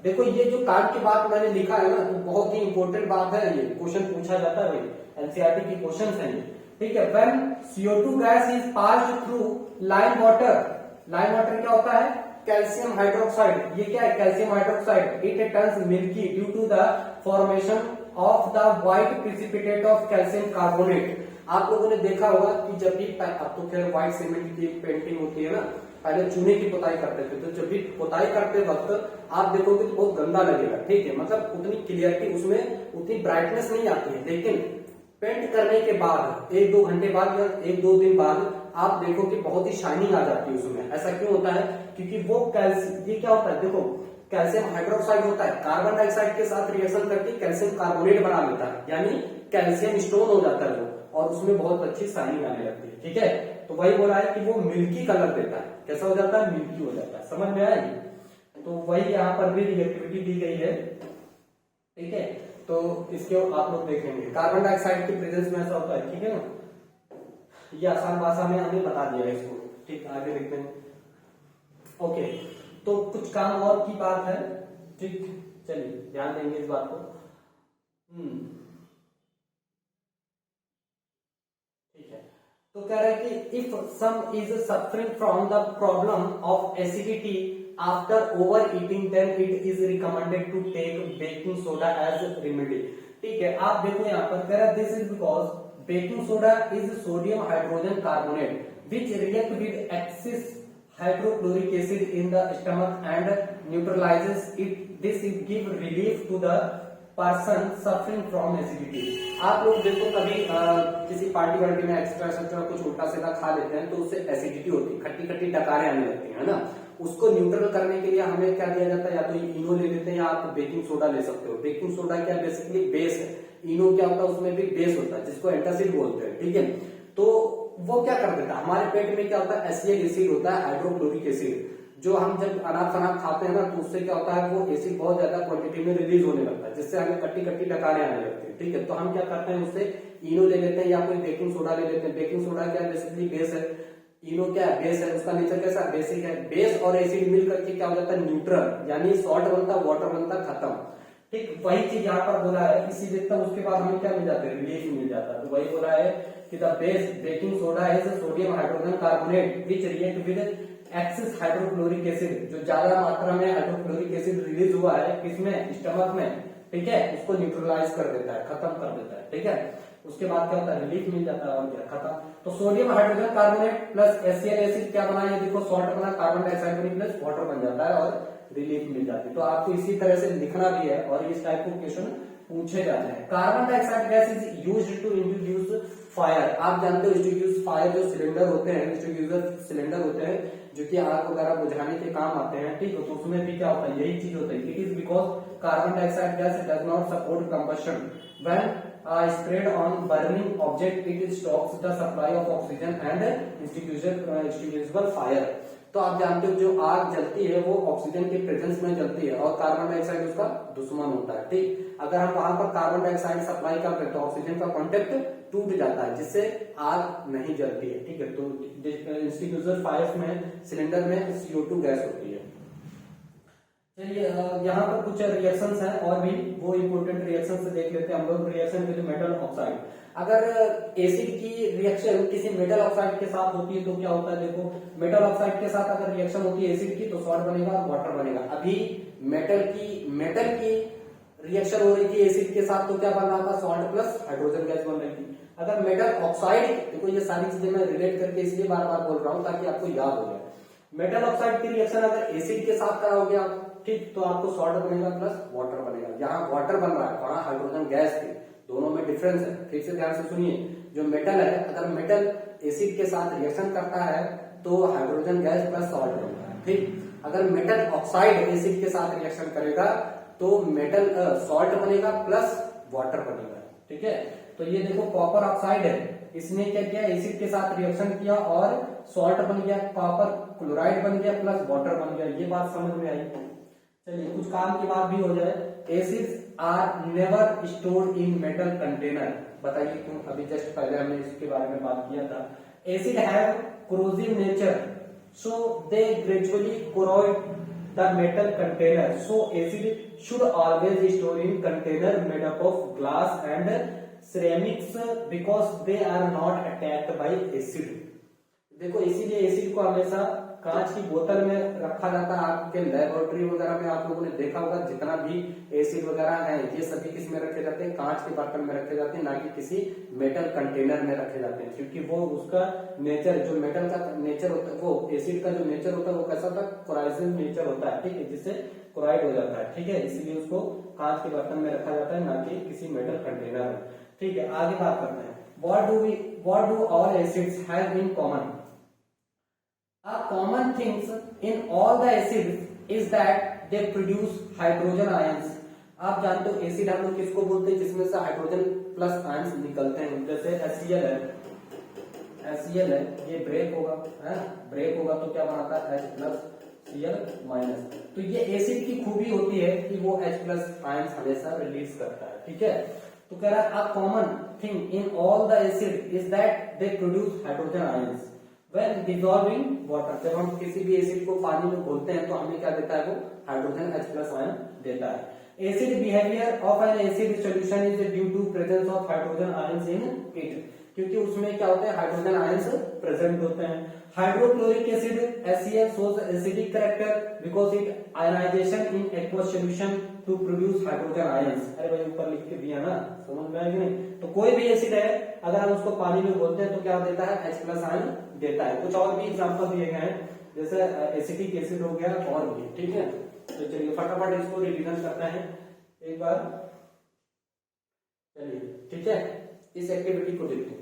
देखो ये जो काम की बात मैंने लिखा है ना, तो बहुत ही इंपॉर्टेंट बात है, ये क्वेश्चन पूछा जाता है भाई, एनसीईआरटी की क्वेश्चन है ये, ठीक है। when CO2 gas is passed through lime water, lime water क्या होता है, कैल्शियम हाइड्रोक्साइड। ये क्या है, calcium hydroxide. It turns milky due to the formation of the white precipitate of calcium carbonate. आप लोगों ने देखा होगा कि जब भी, अब तो खैर व्हाइट सीमेंट की पेंटिंग होती है ना, पहले चूने की पुताई करते थे, तो जब भी पुताई करते वक्त आप देखोगे तो बहुत गंदा लगेगा, ठीक है, मतलब उतनी क्लियरिटी उसमें, उतनी ब्राइटनेस नहीं आती है। लेकिन पेंट करने के बाद 1-2 घंटे बाद या 1-2 दिन बाद आप देखो कि बहुत ही शाइनिंग आ जाती है उसमें। ऐसा क्यों होता है, क्योंकि वो कैल्शियम, ये क्या होता है, देखो कैल्शियम हाइड्रोक्साइड होता है, कार्बन डाइऑक्साइड के साथ रिएक्शन करके कैल्शियम कार्बोनेट बना लेता है, यानी कैल्शियम स्टोन हो जाता है वो, और उसमें बहुत अच्छी शाइनिंग आने लगती है, ठीक है। तो वही बोला है कि वो मिल्की कलर देता है। कैसा हो जाता है, मिल्की हो जाता है। समझ में आया? तो वही यहाँ पर भी रिएक्टिविटी दी गई है, ठीक है। तो इसके आप लोग देखेंगे कार्बन डाइऑक्साइड के प्रेजेंस में ऐसा होता है, ठीक है ना। ये आसान भाषा में हमने बता दिया है इसको, ठीक। आगे देखते हैं। ओके, तो कुछ काम और की बात है, ठीक, चलिए ध्यान देंगे इस बात को। ठीक है, तो कह रहा है कि if some is suffering from the problem of acidity after over eating then it is recommended to take baking soda as remedy. ठीक है, आप देखो यहाँ पर कह रहा this is because baking soda is sodium hydrogen carbonate which react with excess hydrochloric acid in the stomach and neutralizes it. This will give relief to the person suffering from acidity. आप लोग देखो कभी किसी party वार्टी में extra कुछ उल्टा सीधा खा लेते हैं तो उससे एसिडिटी होती है, खट्टी खट्टी डकारें आने लगती है ना। उसको न्यूट्रल करने के लिए हमें क्या दिया जाता है, या तो इनो ले लेते हैं या आप बेकिंग सोडा ले सकते हो। बेकिंग सोडा क्या बेसिकली बेस है, इनो क्या होता है उसमें भी बेस होता है जिसको एंटासिड बोलते हैं। ठीक है, तो वो क्या कर देता है, हमारे पेट में क्या होता है एसिटिक एसिड होता है, हाइड्रोक्लोरिक एसिड, जो हम जब अनाप शनाप खाते हैं ना तो उससे क्या होता है वो एसिड बहुत ज्यादा क्वांटिटी में रिलीज होने लगता है जिससे हमें खट्टी खट्टी डकारें आने लगती है। ठीक है, तो हम क्या करते हैं उससे इनो ले लेते हैं या कोई बेकिंग सोडा ले लेते हैं। बेकिंग सोडा क्या बेसिकली बेस है, इनो क्या है बेस है, उसका नेचर कैसा बेसिक है। बेस और एसिड मिल करके क्या हो जाता है न्यूट्रल, यानी सॉल्ट बनता वाटर बनता खत्म। ठीक, वही चीज यहाँ पर बोला है, इसी देखता उसके बाद हमें क्या मिल जाता है रिलीफ मिल जाता है। तो वही बोला है कि the base baking soda is sodium hydrogen carbonate which react with excess hydrochloric acid, जो ज्यादा मात्रा में हाइड्रोक्लोरिक एसिड रिलीज हुआ है किसमें स्टमक में। ठीक है, उसको न्यूट्रलाइज कर देता है, खत्म कर देता है। ठीक है, उसके बाद क्या होता है रिलीफ मिल जाता है और क्या खत्म। तो sodium hydrogen carbonate plus HCl acid क्या बना, ये देखो सॉल्ट बना, कार्बन डाइऑक्साइड बनी प्लस वाटर बन जाता है और रिलीफ मिल जाती है। तो आपको इसी तरह से लिखना भी है और इस टाइप को क्वेश्चन पूछे जाते हैं। Carbon dioxide gas is used to introduce fire. आप जानते हो इंट्रोड्यूस फायर जो सिलेंडर होते हैं, इंट्रोड्यूसर सिलेंडर होते हैं जो कि आग वगैरह बुझाने के काम आते हैं। ठीक है, तो उसमें भी क्या होता है यही चीज होता है। It is because carbon dioxide gas does not support combustion when spread on burning object it stops the supply of oxygen and extinguishable fire। तो आप जानते हो जो आग जलती है वो ऑक्सीजन के प्रेजेंस में जलती है और कार्बन डाइऑक्साइड उसका दुश्मन होता है। ठीक, अगर हम वहां पर कार्बन डाइऑक्साइड सप्लाई करते हैं तो ऑक्सीजन का कॉन्टेक्ट टूट जाता है जिससे आग नहीं जलती है। ठीक है, तो एक्सटिंग्विशर फायर में सिलेंडर में CO2 गैस होती है। चलिए यहाँ पर कुछ रिएक्शंस हैं और भी, वो इंपोर्टेंट रिएक्शन से देख लेते हैं हम लोग। रिएक्शन विद मेटल ऑक्साइड, अगर एसिड की रिएक्शन किसी मेटल ऑक्साइड के साथ होती है तो क्या होता है, देखो मेटल ऑक्साइड के साथ अगर रिएक्शन होती है एसिड की तो सॉल्ट बनेगा और वाटर बनेगा। अभी मेटल की रिएक्शन हो रही थी एसिड के साथ तो क्या बन रहा था सॉल्ट प्लस हाइड्रोजन गैस बन रही थी। अगर मेटल ऑक्साइड, देखो ये सारी चीजें मैं रिलेट करके इसलिए बार बार बोल रहा हूँ ताकि आपको याद हो जाए। मेटल ऑक्साइड की रिएक्शन अगर एसिड के साथ कराओगे आप, ठीक, तो आपको सॉल्ट बनेगा प्लस वाटर बनेगा। यहाँ वाटर बन रहा है, वहां हाइड्रोजन गैस थी, दोनों में डिफरेंस है। ठीक से ध्यान से सुनिए, जो मेटल है अगर मेटल एसिड के साथ रिएक्शन करता है तो हाइड्रोजन गैस प्लस सॉल्ट बनता है। ठीक, अगर मेटल ऑक्साइड एसिड के साथ रिएक्शन करेगा तो मेटल सॉल्ट बनेगा प्लस वाटर बनेगा। ठीक है, तो ये देखो कॉपर ऑक्साइड है, इसने क्या किया एसिड के साथ रिएक्शन किया और सॉल्ट बन गया, कॉपर क्लोराइड बन गया प्लस वाटर बन गया। ये बात समझ में आई। चलिए कुछ काम की बात भी हो जाए। Acids are never stored in metal container, बताइए क्यों? अभी जस्ट पहले हमने इसके बारे में बात किया था। Acid have corrosive nature so they gradually corrode the metal container, so acid should always store in container made up of glass and ceramics because they are not attacked by acid. देखो इसीलिए acid को हमेशा कांच की बोतल में रखा जाता है। आपके लेबोरेटरी वगैरह में आप लोगों ने देखा होगा जितना भी एसिड वगैरह है ये सभी किस में रखे जाते हैं, कांच के बर्तन में रखे जाते हैं, ना कि किसी मेटल कंटेनर में रखे जाते हैं। क्योंकि वो उसका नेचर, जो मेटल का नेचर होता है, वो एसिड का जो नेचर होता है वो कैसा होता है, कोराइजन नेचर होता है। ठीक है, जिससे क्लोराइड हो जाता है। ठीक है, इसीलिए उसको कांच के बर्तन में रखा जाता है, ना कि किसी मेटल कंटेनर में। ठीक है, आगे बात करते हैं। What do all acids have in common? A common things in all the acids is that they produce hydrogen ions। आप जानते हो एसिड हम लोग किसको बोलते हैं जिसमें से हाइड्रोजन प्लस आयंस निकलते हैं। जैसे HCl है, ये ब्रेक होगा, है ब्रेक होगा तो क्या बनाता है H प्लस Cl माइनस। तो ये एसिड की खूबी होती है कि वो H प्लस आयंस हमेशा रिलीज करता है। ठीक है, तो कह रहा है a common thing in all the acid is that they produce hydrogen ions when dissolving water। जब हम किसी भी एसिड को पानी में घोलते हैं तो हमें क्या देता है, वो हाइड्रोजन H प्लस आयन देता है। Acid behaviour of an acid solution is due to presence presence of hydrogen ions in it, क्योंकि उसमें क्या होते हैं, हाइड्रोजन आयंस प्रेजेंट होते हैं। Hydrochloric acid HCl shows acidic character because it ionization in aqueous solution to produce hydrogen ions। अरे भाई ऊपर लिख के दिया ना, समझ में आया कि नहीं? तो कोई भी एसिड है अगर हम उसको पानी में घोलते हैं तो क्या देता है, H+ आयन देता है। कुछ और भी एग्जांपल दिए गए हैं, जैसे एसिटिक एसिड हो गया और भी, ठीक है। तो चलिए फटाफट इसको रिवीजन करते हैं एक बार, चलिए ठीक है, इस एक्टिविटी को देखते हैं।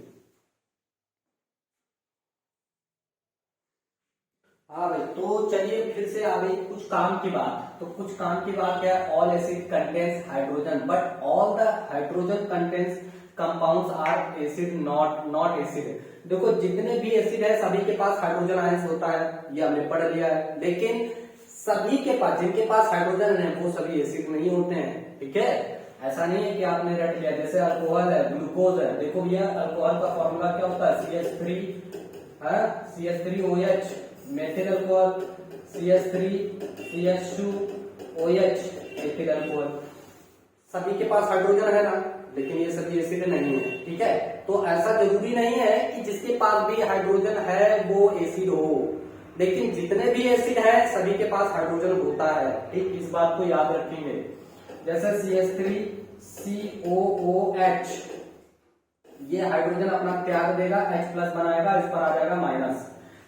हाँ भाई, तो चलिए फिर से आ गई कुछ काम की बात। तो कुछ काम की बात क्या है, all acid contains hydrogen but all the hydrogen contains compounds are acid not acid. देखो जितने भी एसिड है सभी के पास हाइड्रोजन आयंस होता है, ये हमने पढ़ लिया है, लेकिन सभी के पास, जिनके पास हाइड्रोजन है वो सभी एसिड नहीं होते हैं, ठीक है। ऐसा नहीं है कि आपने रट लिया, जैसे अल्कोहल है, ग्लूकोज है, देखो भैया अल्कोहल का फॉर्मूला क्या होता है, CH3OH, methyl alcohol CH3CH2OH, ethyl alcohol. सभी के पास हाइड्रोजन है ना, लेकिन ये सभी एसिड नहीं है, ठीक है। तो ऐसा जरूरी नहीं है कि जिसके पास भी हाइड्रोजन है वो एसिड हो, लेकिन जितने भी एसिड है सभी के पास हाइड्रोजन होता है, ठीक, इस बात को याद रखेंगे। जैसे CH3COOH, ये हाइड्रोजन अपना त्याग देगा, H+ बनाएगा, इस पर आ जाएगा माइनस।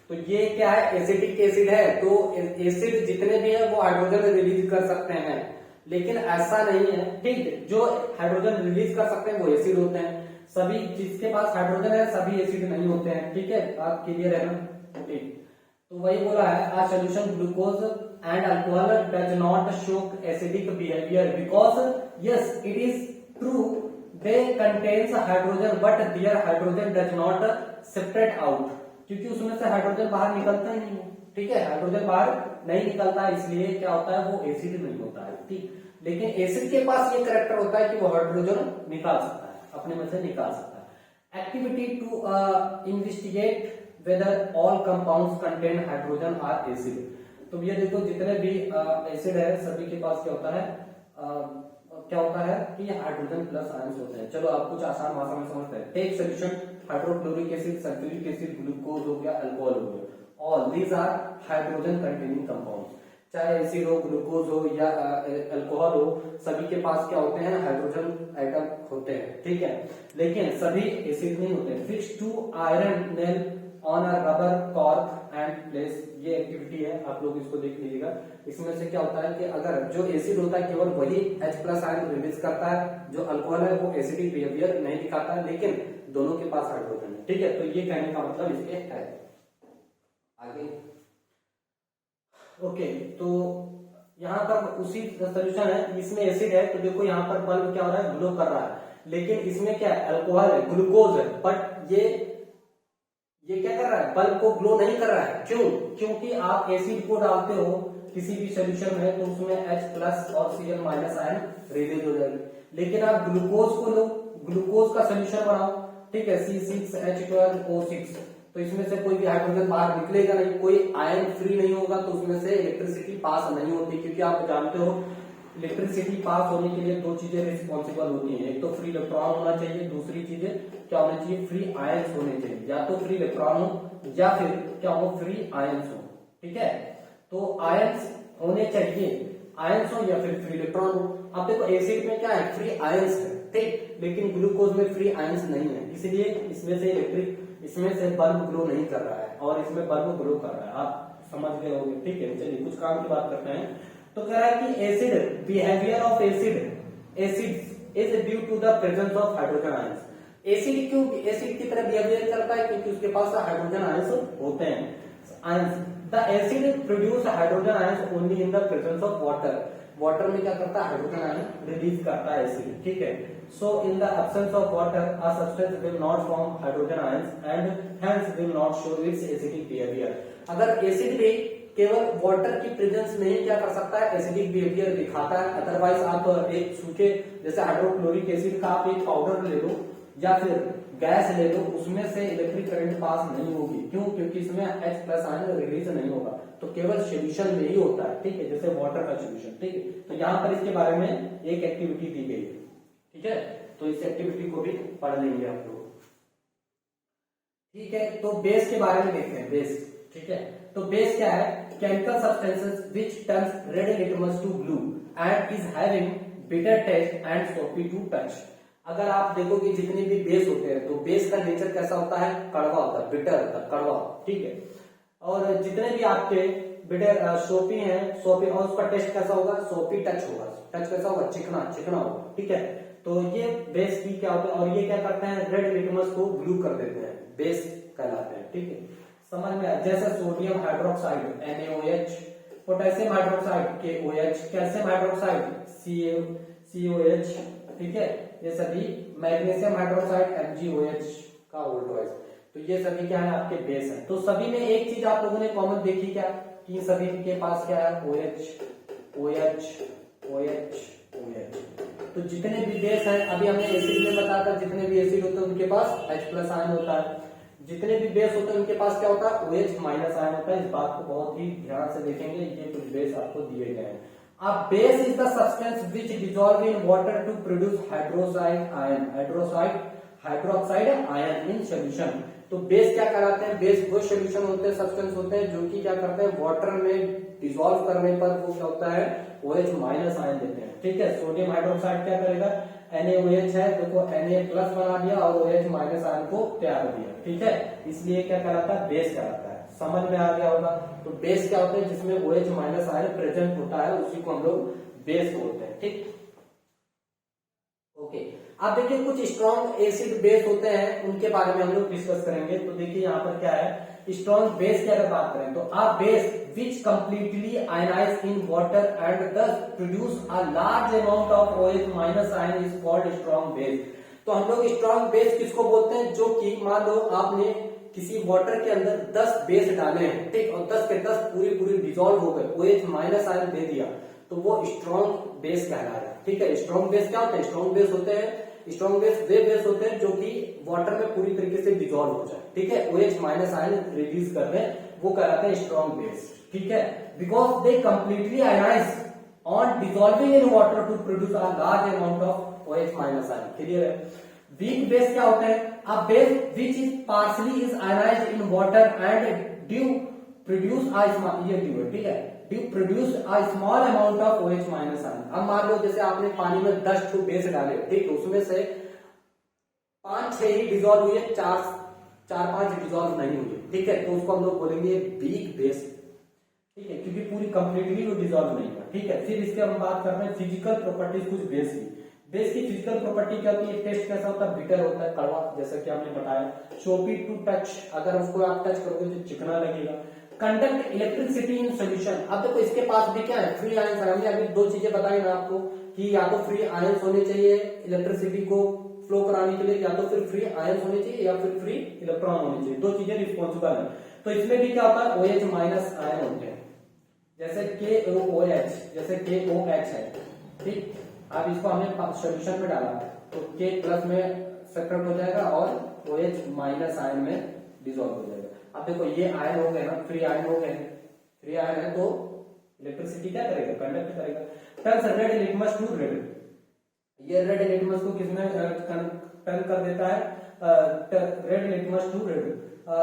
तो ये क्या है, एसिडिक एसिड है, तो एसिड जितने भी है वो हाइड्रोजन रिलीज कर सकते हैं, लेकिन ऐसा नहीं है, ठीक। जो हाइड्रोजन रिलीज कर सकते हैं वो एसिड होते हैं, सभी जिसके पास हाइड्रोजन है सभी एसिड नहीं होते हैं, ठीक है। आप क्लियर है ना, ठीक। तो वही बोला है, a solution glucose and alcohol does not show acidic behaviour because yes it is true they contains hydrogen but their hydrogen does not separate out, क्योंकि उसमें से हाइड्रोजन बाहर निकलता ही नहीं है, ठीक है। हाइड्रोजन बाहर नहीं निकलता है, इसलिए क्या होता है, वो एसिड नहीं होता है, ठीक। लेकिन एसिड के पास ये कैरेक्टर होता है कि वो हाइड्रोजन निकाल सकता है, अपने में से निकाल सकता है। Activity to investigate whether all compounds contain hydrogen are acid. तो ये देखो जितने भी एसिड है सभी के पास क्या होता है, क्या होता है कि हाइड्रोजन प्लस आयंस होते हैं। चलो आप कुछ आसान भाषा में समझते हैं। Take solution hydrochloric acid, sulphuric acid, glucose हो गया, अल्कोहल हो गया, all these are hydrogen containing compounds. चाहे एसिड हो, ग्लूकोज हो या अल्कोहल हो, सभी के पास क्या होते हैं, हाइड्रोजन आइटम होते हैं, ठीक है। लेकिन सभी एसिड नहीं होते। Fix to iron nail on a rubber cork and place, ये एक्टिविटी है, आप लोग इसको देख लीजिएगा। इसमें से क्या होता है कि अगर जो एसिड होता है केवल वही H+ आयन रिलीज करता है, जो अल्कोहल है वो एसिडिक बिहेवियर नहीं दिखाता है, लेकिन दोनों के पास हाइड्रोजन है, ठीक है। तो ये कहने का मतलब इसके है। आगे ओके, तो यहाँ पर उसी सोल्यूशन है, इसमें एसिड है, तो देखो यहाँ पर बल्ब क्या हो रहा है, ग्लो कर रहा है, लेकिन इसमें क्या है, अल्कोहल है, ग्लूकोज है, बट ये क्या कर रहा है, बल्ब को ग्लो नहीं कर रहा है। क्यों? क्योंकि आप एसिड को डालते हो किसी भी सोल्यूशन में तो उसमें H+ और Cl- आयन रिलीज हो जाएगी, लेकिन आप ग्लूकोज को लो, ग्लूकोज का सोल्यूशन बनाओ, ठीक है, C6H12O6, तो इसमें से कोई भी हाइड्रोजन बाहर निकलेगा नहीं, कोई आयन फ्री नहीं होगा, तो उसमें से इलेक्ट्रिसिटी पास नहीं होती, क्योंकि आप जानते हो इलेक्ट्रिसिटी पास होने के लिए दो चीजें रिस्पॉन्सिबल होती हैं, एक तो फ्री इलेक्ट्रॉन होना चाहिए, दूसरी चीजें क्या होनी चाहिए, फ्री आयंस होने चाहिए, या तो फ्री इलेक्ट्रॉन हो या फिर क्या हो, फ्री आयंस हो, ठीक है। तो आयंस होने चाहिए, आयंस हो या फिर फ्री इलेक्ट्रॉन हो। अब देखो एसिड में क्या है, फ्री आयंस है, ठीक, लेकिन ग्लूकोज में फ्री आयंस नहीं है, इसलिए इसमें से बल्ब ग्लो नहीं कर रहा है और इसमें बल्ब ग्लो कर रहा है, आप समझ गए होंगे, ठीक है। चलिए कुछ काम की बात करते हैं। तो कह रहा है कि acid behaviour of acid is due to the presence of hydrogen ions. Acid क्यों एसिड की तरह बिहेवियर करता है, क्योंकि उसके पास हाइड्रोजन आयंस होते हैं। Ions, the acid produce hydrogen ions only in the presence of water. Water में क्या करता है, हाइड्रोजन आयन रिलीज करता है एसिड, ठीक है। So in the absence of water a substance will not form hydrogen ions and hence will not show its acidic behaviour. अगर acid भी केवल वाटर की प्रेजेंस में ही क्या कर सकता है, एसिडिक बिहेवियर दिखाता है, अदरवाइज आप एक सूखे जैसे हाइड्रोक्लोरिक एसिड का आप एक पाउडर ले लो या फिर गैस ले लो, उसमें से इलेक्ट्रिक करंट पास नहीं होगी। क्यों? क्योंकि इसमें H+ आयन रिलीज नहीं होगा, तो केवल सोल्यूशन में ही होता है, ठीक है, जैसे वाटर का सोल्यूशन, ठीक है। तो यहाँ पर इसके बारे में एक एक्टिविटी दी गई है, ठीक है। तो इस एक्टिविटी को भी पढ़ लेंगे आप लोग। ठीक है, तो बेस के बारे में देखते हैं। बेस, ठीक है, तो बेस क्या है? Chemical substances which turns red litmus to blue and is having bitter taste and soapy to touch. अगर आप देखोगे जितने भी बेस होते हैं तो बेस का नेचर कैसा होता है? कड़वा होता है, बिटर होता है, कड़वा, ठीक है। और जितने भी आपके बिटर सोपी हैं, सोपी, और उसका टेस्ट कैसा होगा? सोपी टच होगा। टच कैसा होगा? चिकना, चिकना होगा, ठीक है। तो ये बेस की क्या होता है, और ये क्या करते हैं? रेड लिटमस को ब्लू कर देते हैं, बेस कहलाते हैं, ठीक है। समझ में? जैसे sodium hydroxide NaOH, potassium hydroxide KOH, calcium hydroxide COH, ठीक है। ये सभी, मैग्नीशियम हाइड्रोक्साइड MgOH का ओल्ड वॉइस, तो ये सभी क्या है? आपके बेस है। तो सभी में एक चीज आप लोगों ने कॉमन देखी क्या? कि सभी के पास क्या है? OH, तो जितने भी बेस हैं, अभी हमने एसिड में बताया था, जितने भी एसिड होते हैं उनके पास H+ आयन होता है। जितने भी बेस होते हैं उनके पास क्या होता है? OH- आयन होता है। इस बात को बहुत ही ध्यान से देखेंगे, ये कुछ बेस आपको दिए गए हैं। अब base is the substance which dissolve in water to produce hydroxide ion in solution. तो बेस क्या कहलाते हैं? बेस वो सोल्यूशन होते हैं, सब्सटेंस होते हैं जो कि क्या करते हैं? वाटर में डिसॉल्व करने पर वो क्या होता है? OH- आयन देते हैं, ठीक है। सोडियम हाइड्रोक्साइड क्या करेगा? NaOH है, देखो Na+ बना दिया और OH- आयन को त्याग दिया, ठीक है। इसलिए क्या कहलाता है? बेस कहलाता है। समझ में आ गया होगा? तो बेस क्या होते हैं? जिसमें OH- आयन प्रेजेंट होता है, उसी को हम लोग बेस बोलते हैं, ठीक। ओके, अब देखिए कुछ स्ट्रॉन्ग एसिड बेस होते हैं, उनके बारे में हम लोग डिस्कस करेंगे। तो देखिए यहाँ पर क्या है? स्ट्रॉन्ग बेस की अगर बात करें तो a base which completely ionize in water and thus produce a large amount of OH- ion is called strong base। तो हम लोग स्ट्रॉन्ग बेस किसको बोलते हैं? जो कि मान लो आपने किसी वाटर के अंदर 10 बेस डाले हैं, ठीक, और 10 के 10 पूरी डिसॉल्व हो गए, OH- आयन दे दिया, तो वो स्ट्रॉन्ग बेस कहलाएगा, ठीक है। स्ट्रॉन्ग बेस क्या होते हैं? स्ट्रॉन्ग बेस होते हैं, स्ट्रॉन्ग बेस वे बेस होते हैं जो कि वाटर में पूरी तरीके से डिसॉल्व हो जाए, ठीक है, OH- आयन रिलीज कर दें, वो कहलाते हैं स्ट्रॉन्ग बेस, ठीक है। Because they completely ionise on dissolving in water to produce a large amount of OH- ion. Clear है? वीक बेस क्या होते हैं? A base which is partially is ionised in water and due produce ठीक है, due produce a small amount of OH- ion. अब मान लो जैसे आपने पानी में 10 टू बेस डाले, ठीक, उसमें से 5-6 ही डिसॉल्व हुए, 4-5 डिसॉल्व नहीं हुए, ठीक है, तो उसको हम लोग बोलेंगे वीक बेस, ठीक है, क्योंकि पूरी कंप्लीटली वो डिसॉल्व नहीं हुआ, ठीक है। फिर इसके हम बात करते हैं फिजिकल प्रॉपर्टीज कुछ बेस की। बेस की फिजिकल प्रॉपर्टी क्या होती है? टेस्ट कैसा होता है? बिटर होता है, कड़वा, जैसा कि आपने बताया। सोपी टू टच, अगर उसको आप टच करोगे तो चिकना लगेगा। Conduct electricity in solution. अब देखो इसके पास भी क्या है? Free ions. हमने अभी 2 चीजें बताई ना आपको कि या तो फ्री आयंस होने चाहिए इलेक्ट्रिसिटी को फ्लो कराने के लिए, या तो फिर फ्री आयंस होने चाहिए, या फिर फ्री इलेक्ट्रॉन होने चाहिए। 2 चीजें रिस्पॉन्सिबल है। तो इसमें भी क्या होता है? OH- आयन होते हैं, जैसे KOH, जैसे KOH है, ठीक। अब इसको हमने सोल्यूशन में डाला तो K+ में सेपरेट हो जाएगा और OH- आयन में डिसॉल्व हो जाएगा। अब देखो ये आयन हो गए ना, फ्री आयन हो गए, फ्री आयन है तो इलेक्ट्रिसिटी क्या करेगा? कंडक्ट करेगा। Turns red litmus to red, ये रेड लिटमस को किसमें टर्न कर देता है? Red litmus to red.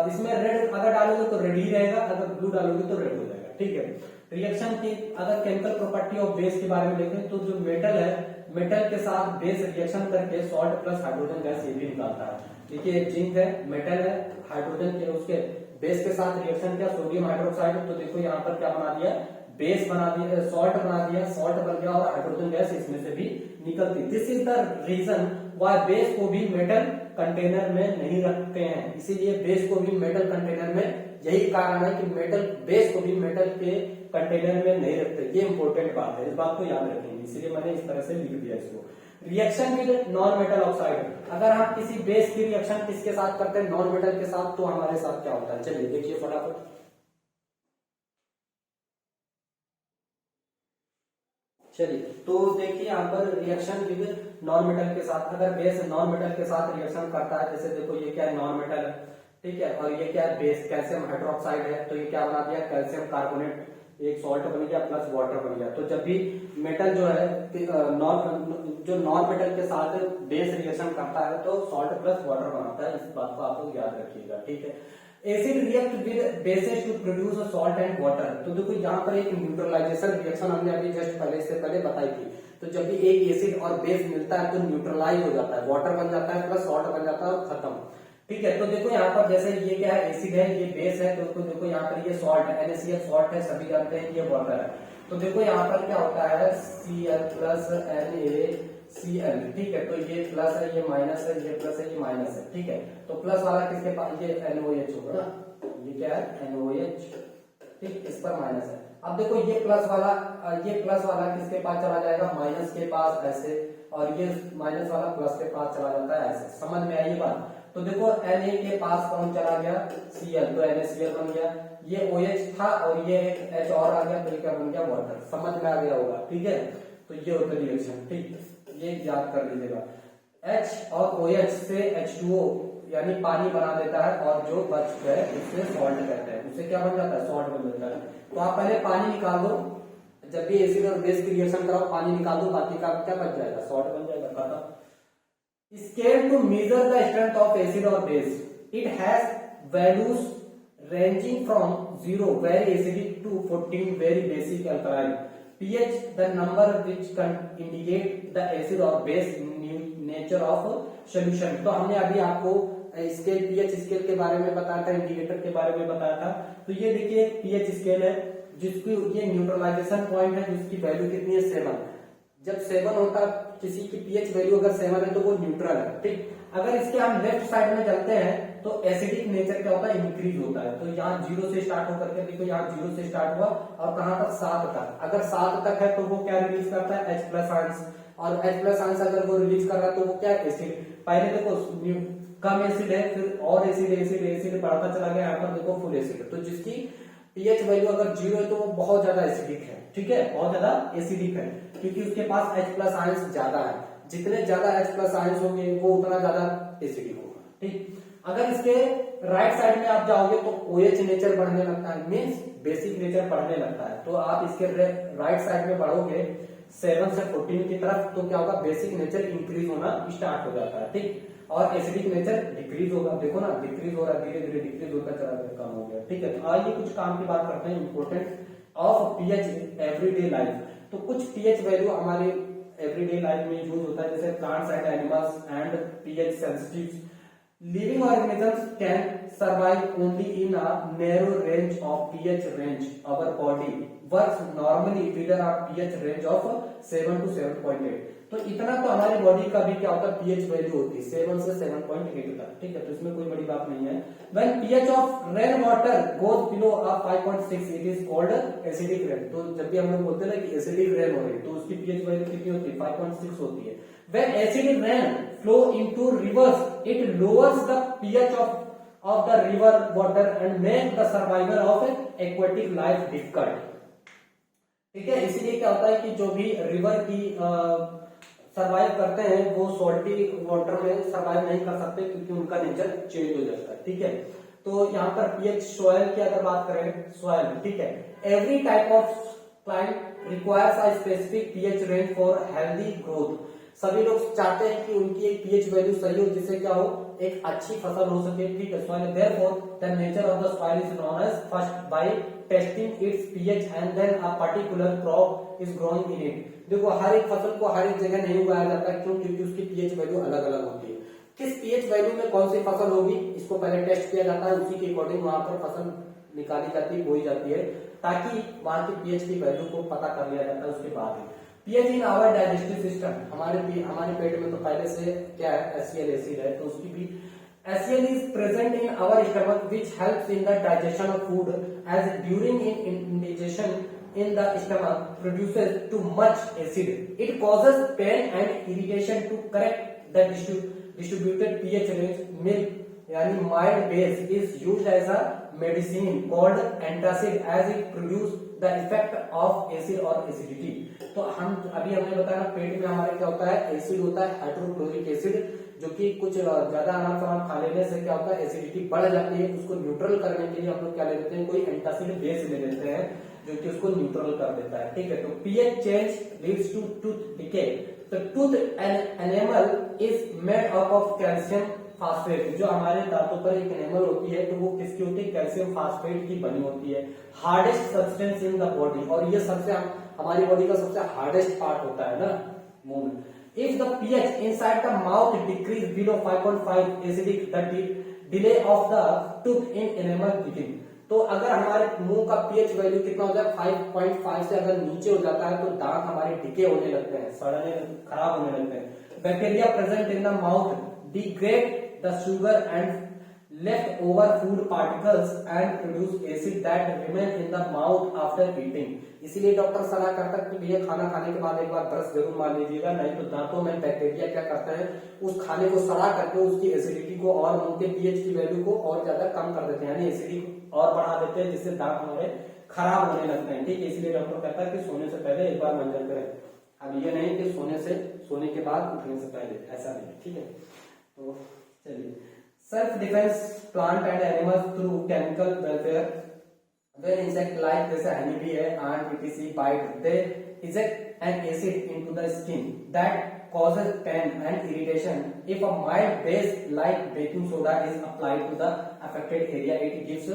इसमें रेड अगर डालोगे तो रेड ही रहेगा, अगर ब्लू डालोगे तो रेड हो जाएगा, ठीक है। रिएक्शन की अगर केमिकल प्रॉपर्टी ऑफ बेस के बारे में देखें तो जो मेटल है, मेटल के साथ बेस रिएक्शन करके सॉल्ट प्लस हाइड्रोजन गैस ये भी निकालता है। देखिए जिंक है, मेटल है, हाइड्रोजन के उसके बेस के साथ रिएक्शन किया, सोडियम हाइड्रोक्साइड, तो देखो यहाँ पर क्या बना दिया? बेस बना दिया, सॉल्ट बना दिया, सॉल्ट बन गया और हाइड्रोजन गैस इसमें से भी निकलती। This is the reason why base को भी मेटल कंटेनर में नहीं रखते हैं, इसीलिए बेस को भी मेटल कंटेनर में, यही कारण है कि मेटल बेस को भी मेटल के कंटेनर में नहीं रखते। ये इंपॉर्टेंट बात है, इस बात को याद रखेंगे, इसलिए मैंने इस तरह से लिख दिया इसको। Reaction with non metal oxide, अगर हम किसी बेस की रिएक्शन किसके साथ करते हैं? नॉन मेटल के साथ, तो हमारे साथ क्या होता है? चलिए देखिए फटाफट। चलिए तो देखिए यहाँ पर रिएक्शन विद नॉन मेटल के साथ, अगर बेस नॉन मेटल के साथ रिएक्शन करता है, जैसे देखो ये क्या है? नॉन मेटल है, ठीक है, और ये क्या है? बेस कैल्शियम हाइड्रोक्साइड है, तो ये क्या बना दिया? कैल्शियम कार्बोनेट, एक सॉल्ट बन गया प्लस वाटर बन गया। तो जब भी मेटल जो है नॉन मेटल के साथ बेस रिएक्शन करता है तो सॉल्ट प्लस वाटर बनाता है, इस बात को आप लोग याद रखिएगा, ठीक है। Acid react with bases to produce salt and water. तो देखो यहाँ पर एक न्यूट्रलाइजेशन रिएक्शन हमने अभी जस्ट पहले बताई थी। तो जब भी एक एसिड और बेस मिलता है तो न्यूट्रलाइज हो जाता है, वाटर बन जाता है प्लस सॉल्ट बन जाता है और खत्म, ठीक है। तो देखो यहाँ पर जैसे ये क्या है, एसिड है, ये बेस है, तो देखो यहाँ पर ये सॉल्ट है, NaCl सॉल्ट है, सभी जानते हैं, ये वाटर है। तो देखो यहाँ पर क्या होता है, Cl प्लस NaCl, ठीक है। तो ये प्लस है, ये माइनस है, ये प्लस है, ये माइनस है, ठीक है। तो प्लस वाला किसके पास, ये NOH होगा ना, ये क्या है NOH, ठीक, इस पर माइनस है। अब देखो ये प्लस वाला किसके पास चला जाएगा, माइनस के पास ऐसे, और ये माइनस वाला प्लस के पास चला जाता है ऐसे, समझ में आई ये बात। तो देखो Na के पास कौन चला गया, Cl, तो NaCl बन गया, ये OH था और ये एक H और आ गया, तो ये क्या बन गया, वाटर, समझ में आ गया होगा, ठीक है। तो ये होता है रिएक्शन, ठीक, ये याद कर लीजिएगा। H और OH से H2O यानी पानी बना देता है, और जो बच गए उससे सॉल्ट कहते हैं, उससे क्या बन जाता है, सॉल्ट बन जाता है। तो आप पहले पानी निकाल दो, जब भी एसिड और बेस की रिएक्शन कराओ पानी निकाल दो, बाकी का क्या बच जाएगा, सॉल्ट बन जाएगा, खत्म। Scale to measure the strength of acid or base. It has values ranging from 0 very acidic to 14 very basic alkaline. pH the number which can indicate the acid or base nature of solution. तो हमने अभी आपको scale pH scale के बारे में बताया था, indicator के बारे में बताया था। तो ये देखिए pH स्केल है जिसकी ये न्यूट्रलाइजेशन पॉइंट है, जिसकी वैल्यू कितनी है 7। जब 7 होता किसी की pH वैल्यू अगर 7 है तो वो न्यूट्रल है, ठीक। अगर इसके हम लेफ्ट साइड में चलते हैं तो एसिडिक नेचर क्या होता है, इंक्रीज होता है। तो यहाँ 0 से स्टार्ट होकर के देखो, यहाँ 0 से स्टार्ट हुआ और कहां तक, 7 तक। अगर 7 तक है तो वो क्या रिलीज करता है, H प्लस आयंस, और H प्लस आयंस अगर वो रिलीज कर रहा है तो वो क्या है, एसिड। पहले देखो कम एसिड है, फिर और एसिड बढ़ता चला गया, यहाँ पर देखो फुल एसिड। तो जिसकी pH वैल्यू अगर 0 है तो वो बहुत ज्यादा एसिडिक है, ठीक है, बहुत ज्यादा एसिडिक है, क्योंकि उसके पास H प्लस आयंस ज्यादा है। जितने ज्यादा H प्लस आयंस होंगे वो उतना ज्यादा एसिडिक होगा, ठीक। अगर इसके राइट साइड में आप जाओगे तो OH नेचर बढ़ने लगता है, मींस बेसिक नेचर बढ़ने लगता है। तो आप इसके राइट साइड में बढ़ोगे 7 से 14 की तरफ, तो क्या होगा, बेसिक नेचर इंक्रीज होना स्टार्ट हो जाता है, ठीक, और एसिडिक नेचर डिक्रीज होगा। देखो ना, डिक्रीज हो रहा है, धीरे धीरे डिक्रीज होता चला गया, कम हो गया, ठीक है। तो आइए कुछ काम की बात करते हैं, important of pH everyday life. तो कुछ pH वैल्यू हमारे एवरीडे लाइफ में यूज होता है, जैसे plants and animals and pH sensitive living organisms can survive only in a narrow range of pH range. Our body works normally within a pH range of 7 to 7.8. तो इतना तो हमारे body का भी क्या होता है, pH वैल्यू होती है 7 से 7.8 तक, ठीक है। तो इसमें कोई बड़ी बात नहीं है। When pH of rain water goes below a 5.6 it is called acidic rain. तो जब भी हम लोग बोलते हैं ना कि एसिडिक रेन हो रही है तो उसकी pH वैल्यू कितनी होती है, 5.6 होती है। When acidic rain flow into rivers it lowers the pH of the river water and make the survival of aquatic life difficult, ठीक है। इसीलिए क्या होता है कि जो भी रिवर की सरवाइव करते हैं वो सॉल्टी वाटर में सरवाइव नहीं कर सकते, क्योंकि उनका नेचर चेंज हो जाता है, ठीक है। तो यहाँ पर pH सॉइल की अगर बात करें, सॉइल, ठीक है, every type of plant requires a specific pH range for healthy growth. सभी लोग चाहते हैं कि उनकी एक pH वैल्यू सही हो, जिससे क्या हो, एक अच्छी फसल हो सके, ठीक है। Soil therefore the nature of the soil is known as first by testing its pH and then a particular crop is growing in it. देखो हर एक फसल को हर एक जगह नहीं उगाया जाता, क्यों, क्योंकि उसकी pH वैल्यू अलग अलग होती है। किस pH वैल्यू में कौन सी फसल होगी इसको पहले टेस्ट किया जाता है, उसी के अकॉर्डिंग वहां पर फसल निकाली जाती है, बोई जाती है, ताकि वहां की pH की वैल्यू को पता कर लिया जाता है। उसके बाद pH in our digestive system, हमारे पेट में तो पहले से क्या है, HCl एसिड है, तो उसकी भी HCl is present in our stomach which helps in the digestion of food, as during indigestion in the stomach produces too much acid. It causes pain and irritation. To correct the distributed pH range, milk यानी mild base is used as a medicine called antacid, as it produces the effect of acid और acidity. तो हमने बताया पेट में हमारे क्या होता है, एसिड होता है हाइड्रोक्लोरिक एसिड, जो कि कुछ ज्यादा अनाज सामान खा लेने से क्या होता है, एसिडिटी बढ़ जाती है। उसको न्यूट्रल करने के लिए हम लोग क्या ले लेते हैं, कोई एंटासिड बेस ले लेते हैं जो कि उसको न्यूट्रल कर देता है। ठीक है, तो pH change leads to tooth decay. तो tooth enamel is made up of calcium phosphate. जो हमारे दांतों पर एक एनेमल होती है तो वो किसकी होती है, कैल्शियम फास्फेट की बनी होती है। Hardest substance in the body, और ये सबसे हमारी बॉडी का सबसे हार्डेस्ट पार्ट होता है ना मुंह में। If the pH inside the mouth decrease below 5.5 acidic, the delay of the tooth in enamel begin। तो अगर हमारे मुंह का pH वैल्यू कितना हो जाए 5.5 से अगर नीचे हो जाता है तो दांत हमारे डिके होने लगते हैं, सड़ने खराब होने लगते हैं। Bacteria present in the mouth degrade the sugar and left over food particles and produce acid that remain in the mouth after eating। इसीलिए डॉक्टर सलाह करता है कि भैया खाना खाने के बाद एक बार ब्रश जरूर मार लीजिएगा, नहीं तो दांतों में बैक्टीरिया क्या करता है, उस खाने को सड़ा करके उसकी एसिडिटी को और उनके पीएच की वैल्यू को और ज्यादा कम कर देते हैं, यानी एसिडिटी और बढ़ा देते हैं, जिससे दांत हमारे खराब होने लगते हैं। ठीक है, इसलिए डॉक्टर कहता है कि सोने से पहले एक बार मंजन करें। अब ये नहीं कि सोने के बाद उठने से पहले, ऐसा नहीं। ठीक है, तो चलिए, self defence plant and animals through chemical welfare. When insect like this honeybee and etc bite, they eject an acid into the skin that causes pain and irritation. If a mild base like baking soda is applied to the affected area, it gives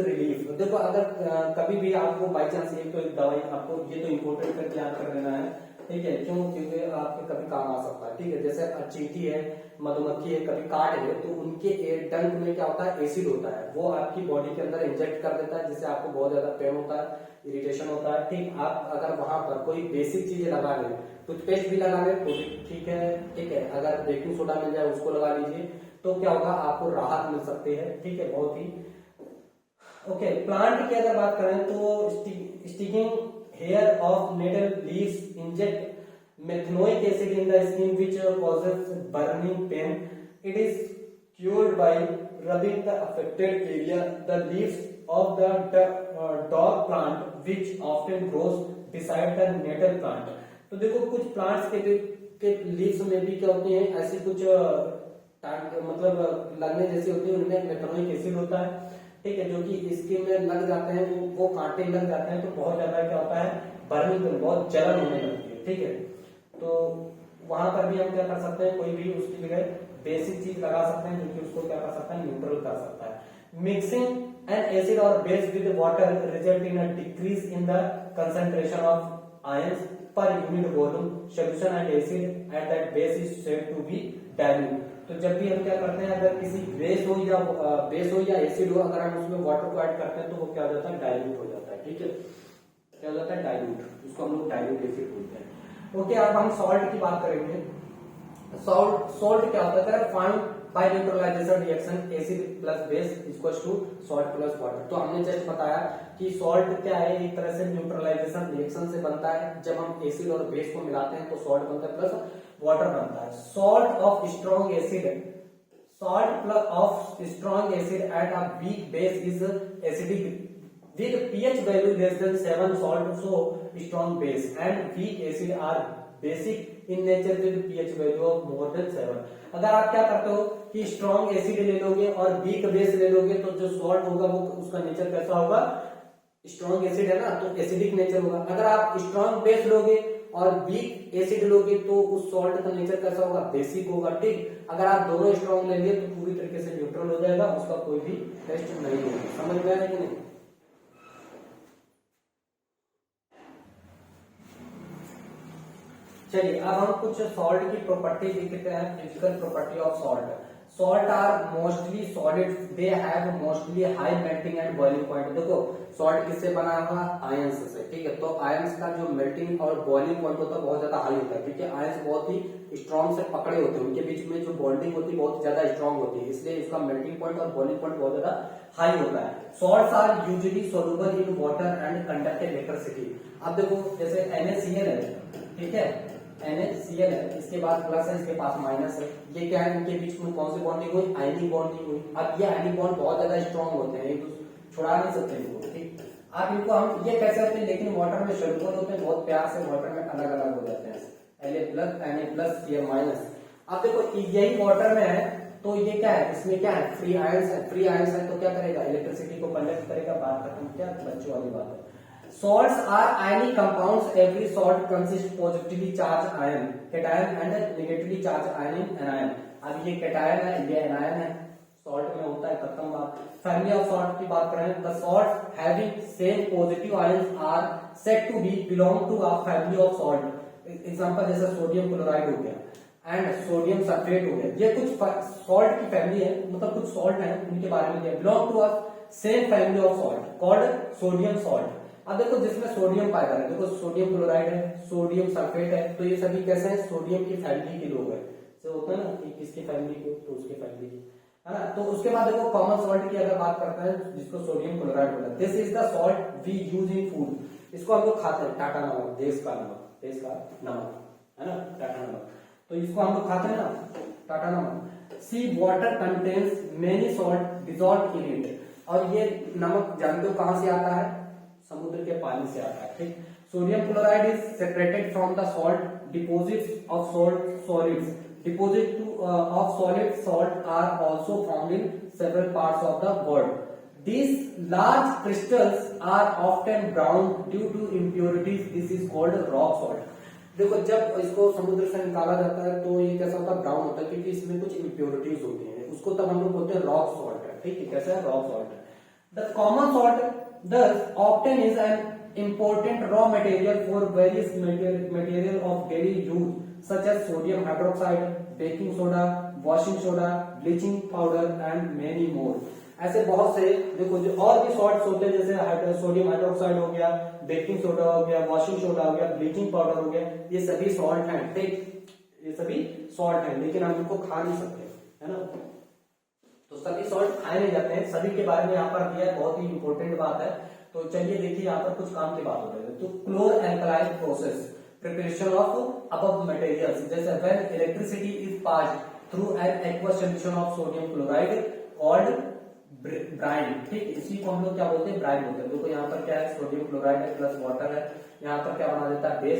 relief। देखो अगर कभी भी आपको by chance एक तो दवाई आपको ये तो इम्पोर्टेंट करके याद कर लेना है। ठीक है, क्यों, क्योंकि आपके कभी काम आ सकता है। ठीक है, जैसे चींटी है, मधुमक्खी है, कभी काट है तो उनके डंक में क्या होता है, एसिड होता है, वो आपकी बॉडी के अंदर इंजेक्ट कर देता है, जिससे आपको बहुत ज्यादा पेन होता है, इरिटेशन होता है। ठीक, आप अगर वहां पर कोई बेसिक चीजें लगा लें, टूथपेस्ट भी लगा लें तो भी ठीक है। ठीक है, अगर बेकिंग सोडा मिल जाए उसको लगा लीजिए तो क्या होगा, आपको राहत मिल सकती है। ठीक है, बहुत ही ओके। प्लांट की अगर बात करें तो stinging hair of nettle leaves inject methanoic acid in the skin which causes burning pain. It is cured by rubbing the affected area, the leaves of the dog plant which often grows beside the natal plant। तो देखो कुछ plants के leaves में भी क्या होती हैं, ऐसी कुछ मतलब लगने जैसी होती है, उनमें मेथनोइक एसिड होता है। ठीक है, जो कि स्किन में लग जाते हैं, वो कांटे लग जाते हैं तो बहुत ज्यादा क्या होता है, बर्निंग, बहुत जलन होने लगती है। ठीक है, तो वहां पर भी हम क्या कर सकते हैं, कोई भी उसकी जगह बेसिक चीज लगा सकते हैं जो कि उसको क्या कर सकता है, न्यूट्रल कर सकता है। मिक्सिंग एन एसिड और base with water result in a decrease in the concentration of ions per unit volume solution and acid at that base is said to be dilute. तो जब भी हम क्या करते हैं, अगर किसी बेस हो या एसिड हो, अगर हम उसमें वाटर को ऐड करते हैं तो वो क्या हो जाता है, डाइल्यूट हो जाता है। ठीक है, क्या हो जाता है, डाइल्यूट, उसको हम लोग डाइल्यूट एसिड बोलते हैं। ओके, अब हम सॉल्ट की बात करेंगे। सॉल्ट क्या होता है, find by neutralisation reaction acid plus base equals to salt plus water. तो हमने जस्ट बताया कि सॉल्ट क्या है, एक तरह से न्यूट्रलाइजेशन रिएक्शन से बनता है। जब हम एसिड और बेस को मिलाते हैं तो सॉल्ट बनता है प्लस वाटर बनता है। Salt of strong acid at a weak base is acidic with pH value less than 7, salt so strong base and weak acid are basic in nature with pH value of more than 7। अगर आप क्या करते हो कि strong acid ले लोगे और weak base ले लोगे तो जो सॉल्ट होगा वो उसका नेचर कैसा होगा, स्ट्रॉन्ग एसिड है ना तो एसिडिक नेचर होगा। अगर आप स्ट्रॉन्ग बेस लोगे और वीक एसिड लोगे तो उस सॉल्ट का नेचर कैसा होगा, बेसिक होगा। ठीक, अगर आप दोनों स्ट्रॉन्ग ले लिए तो पूरी तरीके से न्यूट्रल हो जाएगा, उसका कोई भी टेस्ट नहीं होगा। समझ में आया कि नहीं? चलिए, अब हम कुछ सॉल्ट की प्रॉपर्टी देखते हैं। Physical property of salt. Salt are mostly solid, they have mostly high melting and boiling point. देखो सॉल्ट किससे बना हुआ, आयंस से। ठीक है, तो आयंस का जो मेल्टिंग और बॉइलिंग पॉइंट होता है बहुत ज्यादा हाई होता है, क्योंकि आयंस बहुत ही स्ट्रॉन्ग से पकड़े होते हैं, उनके बीच में जो बॉन्डिंग होती है बहुत ज्यादा स्ट्रॉन्ग होती है, इसलिए इसका मेल्टिंग पॉइंट और बॉइलिंग पॉइंट बहुत ज्यादा हाई होता है। Salts are usually soluble in water and conduct electricity. अब देखो जैसे NaCl है, ठीक है, NaCl है, इसके बाद प्लस है, इसके पास माइनस है, ये क्या है, इनके बीच में कौन सी बॉन्डिंग हुई, आयनिक बॉन्डिंग हुई। अब ये आयनिक बॉन्ड बहुत ज्यादा स्ट्रॉन्ग होते हैं, एक छुड़ा नहीं सकते इनको। ठीक, आप इनको हम ये कह सकते हैं, लेकिन वाटर में शुल्कोल होते हैं, बहुत प्यार से वाटर में अलग अलग हो जाते हैं, Na+, Na+, Cl-। अब देखो यही वाटर में है, तो ये क्या है, इसमें क्या है, फ्री आयंस है, फ्री आयंस है तो क्या करेगा, इलेक्ट्रिसिटी को कंडक्ट करेगा, बात खत्म, क्या बच्चों वाली बात है। Salts are ionic compounds. Every salt consists positively charged ion, cation and negatively charged ion, anion। अब ये cation है, ये anion है, सॉल्ट में होता है, खत्म बात। फैमिली ऑफ सॉल्ट की बात करें, the salt having same positive ions are said to be belong to a family of salt. Example जैसे सोडियम क्लोराइड हो गया एंड सोडियम सल्फेट हो गया, ये कुछ सॉल्ट की फैमिली है, मतलब कुछ सॉल्ट है, उनके बारे में दिया, belong to a same family of salt called sodium salt. अब देखो जिसमें सोडियम पाया है, देखो सोडियम क्लोराइड है, सोडियम सल्फेट है, तो ये सभी कैसे हैं, सोडियम की फैमिली के लोग हैं, जो होता है ना कि किसकी फैमिली की, तो उसकी फैमिली की, है ना। तो उसके बाद देखो कॉमन सॉल्ट की अगर बात करते हैं, जिसको सोडियम क्लोराइड बोलते हैं, this is the salt we use in food, इसको हम लोग खाते हैं, टाटा नमक, देश का नमक, देश का नमक, है ना, टाटा नमक, तो इसको हम लोग खाते हैं ना, टाटा नमक। Sea water contains many salt dissolve in it, और ये नमक जानते हो कहां से आता है, समुद्र के पानी से आता है, ठीक। Sodium chloride is separated from the salt deposits of salt solids, deposit of solid salt are also found in several parts of the world. These large crystals are often brown due to impurities. This is called rock salt. देखो जब इसको समुद्र से निकाला जाता है तो ये कैसा होता है, ब्राउन होता है, क्योंकि इसमें कुछ इम्प्योरिटीज होती हैं, उसको तब हम लोग बोलते हैं रॉक सॉल्ट है, ठीक है, कैसा है, रॉक सॉल्ट है। The common salt thus often is an important raw material for various material of daily use such as sodium hydroxide, baking soda, washing soda, bleaching powder and many more। ऐसे बहुत से देखो जो और भी salts होते हैं, जैसे सोडियम हाइड्रोक्साइड हो गया, बेकिंग सोडा हो गया, वॉशिंग सोडा हो गया, ब्लीचिंग पाउडर हो गया, ये सभी सॉल्ट हैं, ठीक, ये सभी सॉल्ट हैं, लेकिन हम इनको खा नहीं सकते, है ना, तो सभी सॉल्ट खाए नहीं जाते हैं, सभी के बारे में यहाँ पर दिया है, बहुत ही इंपॉर्टेंट बात है। तो चलिए देखिए यहाँ पर कुछ काम की बात हो रही है, तो chlor alkaline process, preparation of above materials, जैसे when electricity is passed through an aqueous solution of sodium chloride called brine, ठीक, इसी को हम लोग क्या बोलते हैं, ब्राइन बोलते हैं। देखो यहाँ पर क्या है, सोडियम क्लोराइड है प्लस वाटर है, यहाँ पर क्या बना देता है, बेस